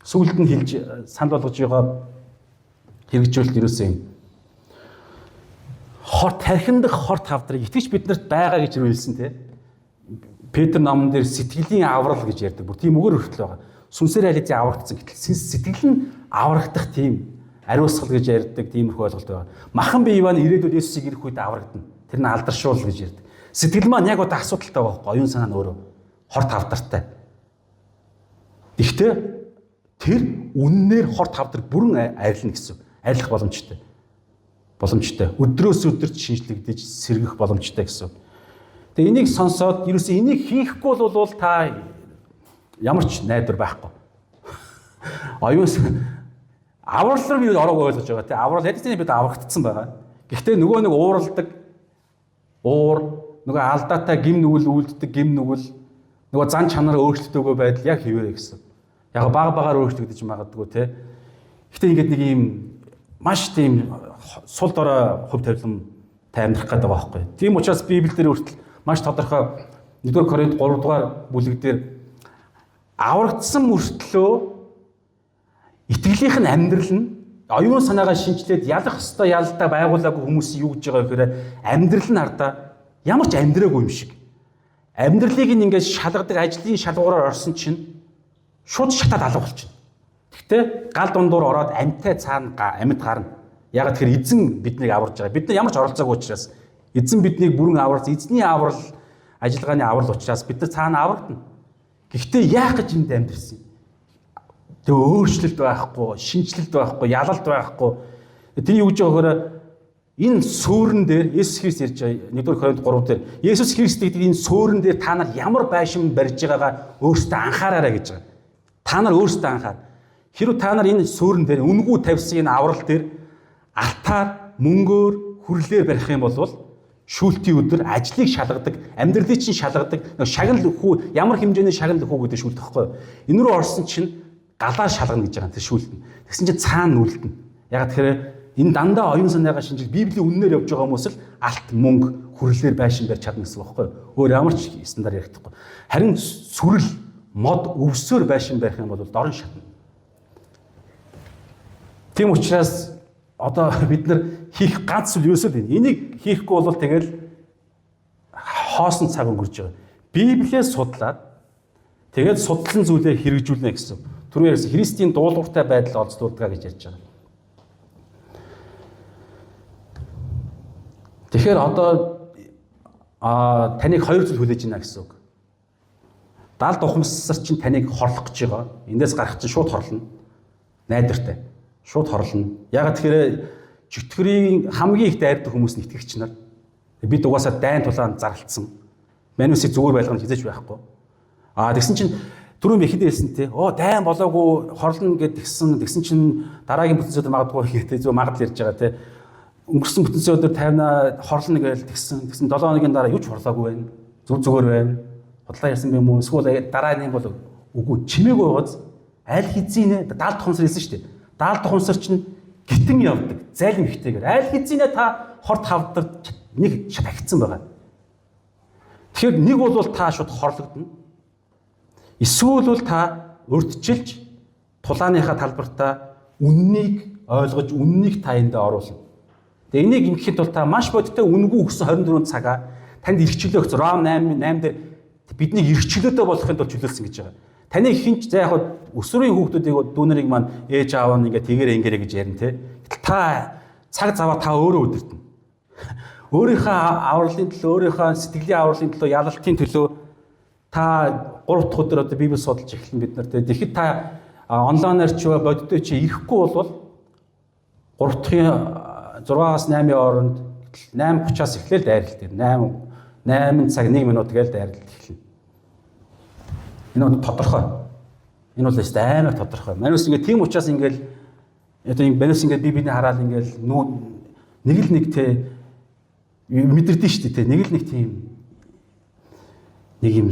сүүлд нь хэлж санал болгож байгаа хэрэгжүүлэлт ерөөсөө юм. Тархиндах хорт хавдрыг итгэж биднэрт байгаа гэж хэлсэн те. Петр номон дээр сэтгэлийн аврал гэж ярьдаг. Бүр тийм үгээр хүртэл байгаа. Сүнсээр айлын аврагдсан гэтэл сэтгэл нь аврагдах тийм ариусгал гэж ярьдаг тиймэрхүү ойлголт байгаа. Махан бие Иван ирээдүйд Есүсийг ирэх үед аврагдана. Тэр нь алдаршуул гэж ярьдаг. Сэтгэл маань яг одоо асуудалтай байгаа байхгүй оюун санаа нь өөрөө. хорт хавдартай. Гэхдээ тэр үннээр хорт хавдар бүрэн арилна гэсэн. Арилах боломжтой. Өдрөөс өдөрт шинжлэгдэж сэргэх боломжтой гэсэн. Тэгээ энийг сонсоод ерөөсөө энийг хийхгүй бол та ямар ч найдвар байхгүй. Оюус аврал руу ороог ойлгож байгаа тийм. Аврал хэдийгээр бид аврагдсан байгаа. Гэхдээ нөгөө нэг ууралдаг нөгөө алдаатай гим нүгэл үлддэг гим нүгэл нөгөө зан чанар өөрчлөлтөөгөө байдал яг хэвээрээ гэсэн. Яг багаар өөрчлөгдөж магадгүй тийм. Гэхдээ ингээд нэг юм маш тийм сул дорой хөв тавилантай амьдрах гэдэг байгаа байхгүй. Тийм учраас Библиэлд хүртэл маш тодорхой 1-р Коринт 3-р бүлэг дээр аврагдсан мөртлөө итгэлийнх нь амьдрал нь оюун санаагаа шинжилээд ялах ёстой ялдаа байгуулаагүй хүмүүс юу гэж байгаа гэхээр амьдрал нь хардаа ямар ч амьдраагүй юм шиг. Амьдралыг ингээд шалгадаг ажлын шалгуураар орсон чинь шууд шатаад алга болчихно. Гэхдээ гал дундуур ороод амьтай цаана амьд гарна. Яг тэгэхээр эзэн биднийг аварж байгаа. Бид нар ямар ч оролцоогүй учраас эзэн биднийг бүрэн аварж, эзний аврал, ажиллагааны аврал учраас бид нар цаана аврагдана. Гэхдээ яах гэж энд амьдрсан юм? Тэгээ өөрчлөлт байхгүй, шинжилэлт байхгүй, ялалт байхгүй. Тэр юу гэж байгаагаар энэ суурин дээр Есүс Христ ярьж байгаа 1-р Коринт 3 дээр Есүс Христ гэдэг энэ суурин дээр та нар ямар байшин барьж байгаагаа өөрсдөө анхаараарай гэж байгаа. Та нар өөрсдөө анхаар. Хэрвээ та нар энэ суурин дээр үнгүү тавьсан энэ аврал дээр алтаар, мөнгөөр, хүрлээр барих юм бол шүүлтийн өдөр ажлыг шалгадаг, амьдралыг чинь шалгадаг, шагнал хүү ямар хэмжээний шагнал хүү гэдэг шүүлт байхгүй. Энэ рүү орсон чинь галаар шалгана гэж байгаа тэр шүүлтэн. Тэгсэн чинь цаана үлдэнэ. Яг тэгэхээр энэ дандаа оюун санаагаа шинжил Библийн үннээр явж байгаа хүмүүс л алт, мөнгө, хүрлээр байшин барьж чадна гэсэн үг байхгүй. Өөр ямар ч стандар ярихдаггүй. Харин сүрэл, мод, өвсөөр байшин барих юм бол дорн шатна. Тийм учраас одоо бид нар хийх ганц зүйл юусэл энэ. Энийг хийхгүй бол тэгэл хоосон цаг өнгөрч байгаа. Библиээ судлаад тэгээд судлан зүйлээ хэрэгжүүлнэ гэсэн. Түрүү ярьсан Христийн дуулууртай байдал олзлуулдаг гэж ярьж байгаа. Тэгэхээр одоо таныг хоёр зүйл хүлээж байна гэсэн үг. Далд ухамсар чинь таныг хорлох гэж байгаа. Эндээс гарах чинь шууд хорлно. Найдвартай. Шууд хорлно. Яг тэгэхээр чөтгөрийн хамгийн их дайрдаг хүмүүс нь итгэгч нар. Бид угаасаа дайн тулаанд зарлцсан. Манусыг зүгээр байлгах нь хизээч байхгүй. Тэгсэн чинь түрүүн ихэд хэлсэн те. Дайн болоогүй хорлно тэгсэн чинь дараагийн бүтэнсээ өдөр магадгүй гэдэг зөв магадл ярьж байгаа те. Өнгөрсөн бүтэнсээ өдөр 50-аа хорлно гэж тэгсэн 7 хоногийн дараа юу ч хорлоогүй байна. Зүгээр байна. Худлаа ярьсан юм уу? Эсвэл дараа нь бол үгүй чимээгүй байгааз аль хэзээ даалт хонсор хэлсэн шүү дээ. Даалт хонсор чинь гитэн явдаг. Зайлм ихтэйгээр аль хэзээ та хорт хавдарч нэг шатагдсан байгаа. Тэгэхээр нэг бол та шууд хорлогдно. Эсвэл бол та урдчилж тулааныхаа талбартаа үннийг ойлгож үннийг та эндээ оруулна. Тэгээ энийг ингэхэд бол та маш бодиттой үнгүй өгсөн 24 цагаа танд ирчлөө өгсөн Ром 8 дээр бидний ирчлөөтэй болохын тулд чөлөөлсөн гэж байгаа. Таны хинч за яг өсвөрийн хүүхдүүдийг дүүнэрийг маань ээж аав нь ингээ тэгэрэ гэж ярина те. Та цаг заваа та өөрөө өдөртнө. Өөрийнхөө авралын төлөө, өөрийнхөө сэтгэлийн авралын төлөө, ялалтын төлөө та 3 дахь өдөр одоо Библи судалж эхлэн бид нар те. Тэгэхэд та онлайнаар ч бодиттой чи ирэхгүй бол 3 дахь 6-аас 8-ийн хооронд 8:30-аас эхлээл дайралт. 8 цаг 1 минут гээл дайралт эхэлнэ. Энэ бол тодорхой. Энэ бол амар тодорхой. Манус ингээд тийм учраас ингээд одоо энэ манус ингээд Библийн хараад ингээд нэг л нэг те мэдэрдэн шүү дээ те. Нэг л нэг тийм нэг юм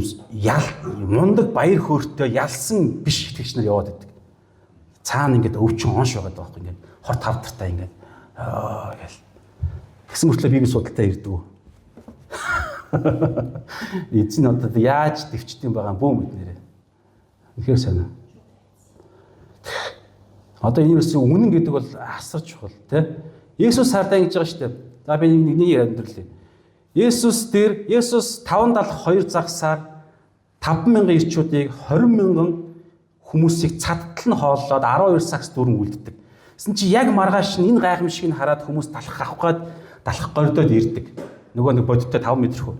мундаг баяр хөөртэй ялсан биш итгэгч нар яваад байдаг. Цаана ингээд өвчин онш байгаад байгаа байхгүй ингээд хорт хавдартай ингээд гэл. Тэгсэн мөртлөө Библи судалтай ирдэг. Эзэн одоо яаж дэвчдэм байгаа бүү мэднэрээ. Үнэхээр санаа. Одоо энэ юусэн үнэн гэдэг бол асар чухал тий. Есүс хардаа ингэж байгаа шүү дээ. За би нэг амьдралээ. Есүс 572 загсаар 50000 ирчүүдийг 20,000 хүмүүсийг цадтал нь хооллоод 12 сагс дөрөн үлддэг. Гэсэн чи яг маргааш энэ гайхамшиг нь хараад хүмүүс талах авах гээд талах гордоод ирдэг. Нөгөө нэг бодиттой 5 метр хөө.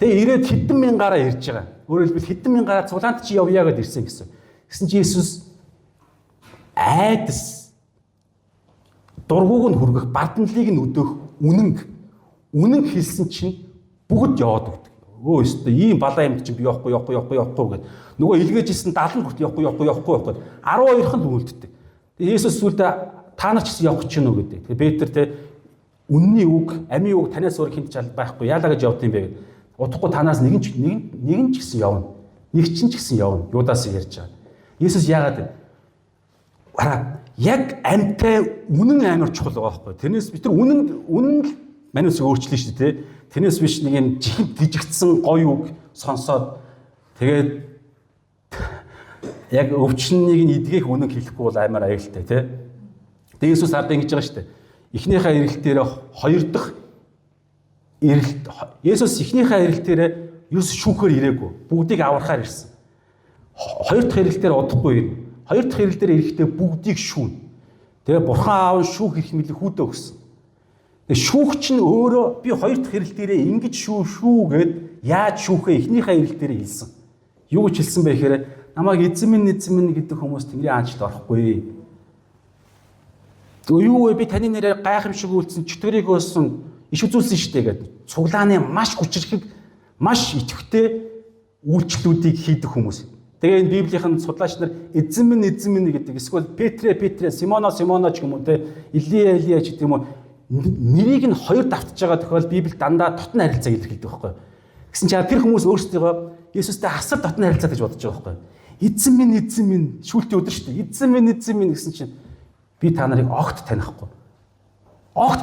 Тэгээ ирээд хэдэн мянгаараа ирж байгаа. Өөрөөр хэлбэл хэдэн мянган цуглаанд чи явъя гэдээ ирсэн гэсэн. Гэсэн чи Есүс айдас дургууг нь хүргэх, бардамлыг нь өдөөх үнэн хэлсэн чинь бүгд яваад өгдөг. Өө өстө ийм балаа юмд чинь би явахгүй гэд. Нөгөө илгээжсэн 70 хүртэл явахгүй гэд 12хан л үлддэг. Тэгээ Есүс сүлдээ та нар ч гэсэн явах чинь үү гэдэг. Тэгээ Петр те үнний үг, амийн үг танаас өөр хинт чал байхгүй. Яалаа гэж явд юм бэ гэд. Удахгүй танаас нэг нь ч гэсэн явна. Нэг чинь ч гэсэн явна. Юдаас ярьж байгаа. Есүс яагаад хараа яг амьтай үнэн амар чухал байгаа байхгүй. Тэрнээс бид нар үнэн л манайс өөрчлөн шүү дээ. Тэрнээс биш нэг юм жихэнд дижигдсэн гоё үг сонсоод тэгээд яг өвчнийг нь эдгэх үнэн хэлэхгүй бол амар аюултай тий. Тэгээд Есүс хардаа ингэж байгаа шүү дээ. Эхнийхээ ирэлтээр хоёр дахь ирэлт Есүс эхнийхээ ирэлтээр юус шүүхээр ирээгүй. Бүгдийг аврахаар ирсэн. Хоёр дахь ирэлтээр удахгүй ирнэ. Хоёр дахь ирэлтээр ирэхдээ бүгдийг шүүн. Тэгээ Бурхан аав нь шүүх их мэлэг хүүдээ өгсөн. Тэгээ шүүх чинь өөрөө би хоёр дахь ирэлтээрээ ингэж шүүгээд яаж шүүхээ эхнийхээ ирэлтээрээ хэлсэн. Юу гэж хэлсэн бэ гэхээр намайг эзэн минь гэдэг хүмүүс Тэнгэрийн хаанчлалд орохгүй. Юу вэ би таны нэрээр гайхамшиг үйлдсэн чөтгөрийг өссөн иш үзүүлсэн шүү дээ гэдэг. Цуглааны маш хүчрхэг маш идэвхтэй үйлчлүүдийг хийдэг хүмүүс. Тэгээ энэ Библийн судлаач нар эзэн минь гэдэг эсвэл Петрэ Симоно ч юм уу те Илия ч гэдэг юм уу нэрийг нь хоёр давтж байгаа тохиол Библи дандаа дотн харилцааг илэрхийлдэг байхгүй. Гэсэн чинь тэр хүмүүс өөрсдөө Есүстэй асар дотн харилцаа гэж бодож байгаа байхгүй. Эзэн минь шүүлтийн өдөр шүү дээ. Эзэн минь гэсэн чинь би та нарыг огт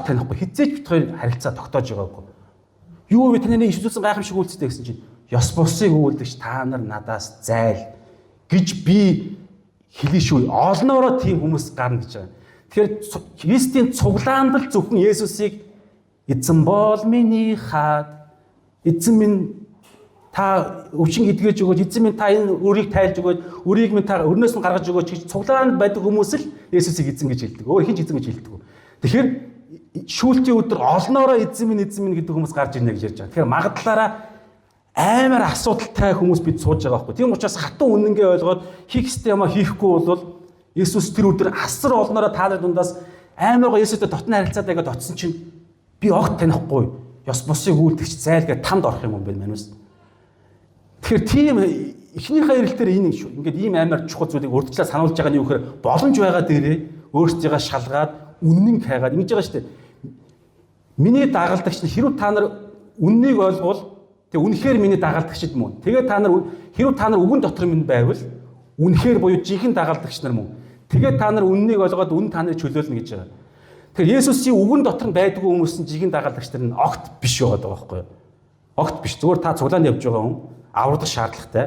танихгүй. Хизээж бит хоёр харилцаа тогтоож байгаагүй. Юу вэ таны иш үзүүлсэн гайхамшиг үйлцтэй гэсэн чинь ёс бусыг үйлдэгч та нар надаас зайл гэж би хэлээ шүү. Олноороо тийм хүмүүс гарна гэж байгаа. Тэгэхээр Христийн цуглаанд л зөвхөн Есүсийг эзэн бол миний хаад эзэн минь та өвчин эдгэж өгөөч эзэн минь та энэ өрийг тайлж өгөөч өрийг минь та өрнөөс нь гаргаж өгөөч гэж цуглаанд байдаг хүмүүс л Есүсийг эзэн гэж хэлдэг. Өөр хинч эзэн гэж хэлдэг. Тэгэхээр шүүлтийн өдөр олноороо эзэн минь гэдэг хүмүүс гарч ирнэ гэж ярьж байгаа. Тэгэхээр магадлалаараа амар асуудалтай хүмүүс бид сууж байгаа байхгүй. Тийм учраас хатан үнэнгээ ойлгоод хийх ёстой юм а хийхгүй бол Есүс тэр өдөр асар олноороо та нар дундаас амар гоо Есүстэй дотн харилцаад байгаад очсон чинь би огт танихгүй. Ёс бусыг үйлдэгч зайлгээ тамд орох юм бэ манайс. Тэгэхээр тийм эхнийхээ ирэлтээр энэ ингээд ийм амар чухал зүйлийг урдчлаа сануулж байгаа нь юу гэхээр боломж байгаа дээрээ өөрсдийгөө шалгаад үннийг хайгаад ингэж байгаа шүү дээ. Миний дагалдагч нь хэрв та нар үннийг ойлгвол тэг үнэхээр миний дагалдагчд мөн. Тэгээ та нар хэрв та нар үгэн дотор минь байвал үнэхээр буюу жинхэнэ дагалдагч нар мөн. Тэгээ та нар үннийг ойлгоод үн та нарыг чөлөөлнө гэж байгаа. Тэгэхээр Есүсийн үгэн дотор байдгүй хүмүүс нь жинхэнэ дагалдагч нар нь огт биш байгаа байхгүй юу? Огт биш. Зүгээр та цуглаанд явж байгаа хүн аврагдах шаардлагатай.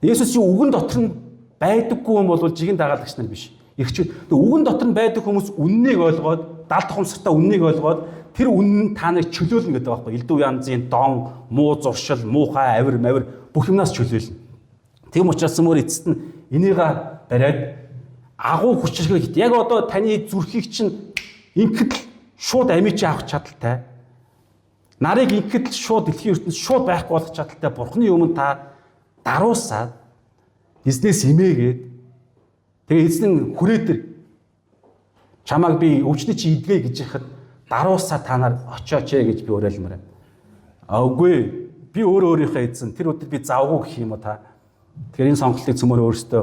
Есүсийн үгэн дотор нь байдаггүй хүн бол жинхэнэ дагалдагч нар биш. Ирчүүд үгэн дотор нь байдаг хүмүүс үннийг ойлгоод далд тухамсартаа үннийг ойлгоод тэр үнэн та нарыг чөлөөлнө гэдэг байгаа байхгүй. Элдв янзын дон, муу зуршил, муухай, авир, мавир бүх юмнаас чөлөөлнө. Тийм учраас мөр эцэст нь энийг бариад агуу хүчрхэг яг одоо таны зүрхийг чинь ингээд л шууд амиж авах чадaltaй. Нарыг ингээд л шууд дэлхийн ертөнд шууд байхгүй болох чадaltaй Бурхны өмнө та даруусаад эзнээс имээгээд тэгээ эзэн хүрээдэр чамайг би өвчнө чи идвэ гэж яхад даруусаа та нар очооч гэж би уриалмаар байна. Үгүй би өөрийнхөө эзэн тэр өдөр би завгүй гэх юм уу та. Тэгэхээр энэ сонголтыг цөмөр өөрөөсөө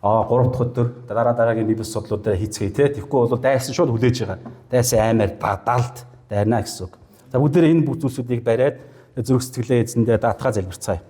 3 дахь өдөр дараагийн библи судлуудаа хийцгээе те. Тэгэхгүй бол дайсан шууд хүлээж байгаа. Дайсан аймаар далд дайрна гэсэн үг. За бүгдээ энэ бүх зүйлсүүдийг бариад зүрх сэтгэлээ эзэндээ даатгаа залбирцгаая.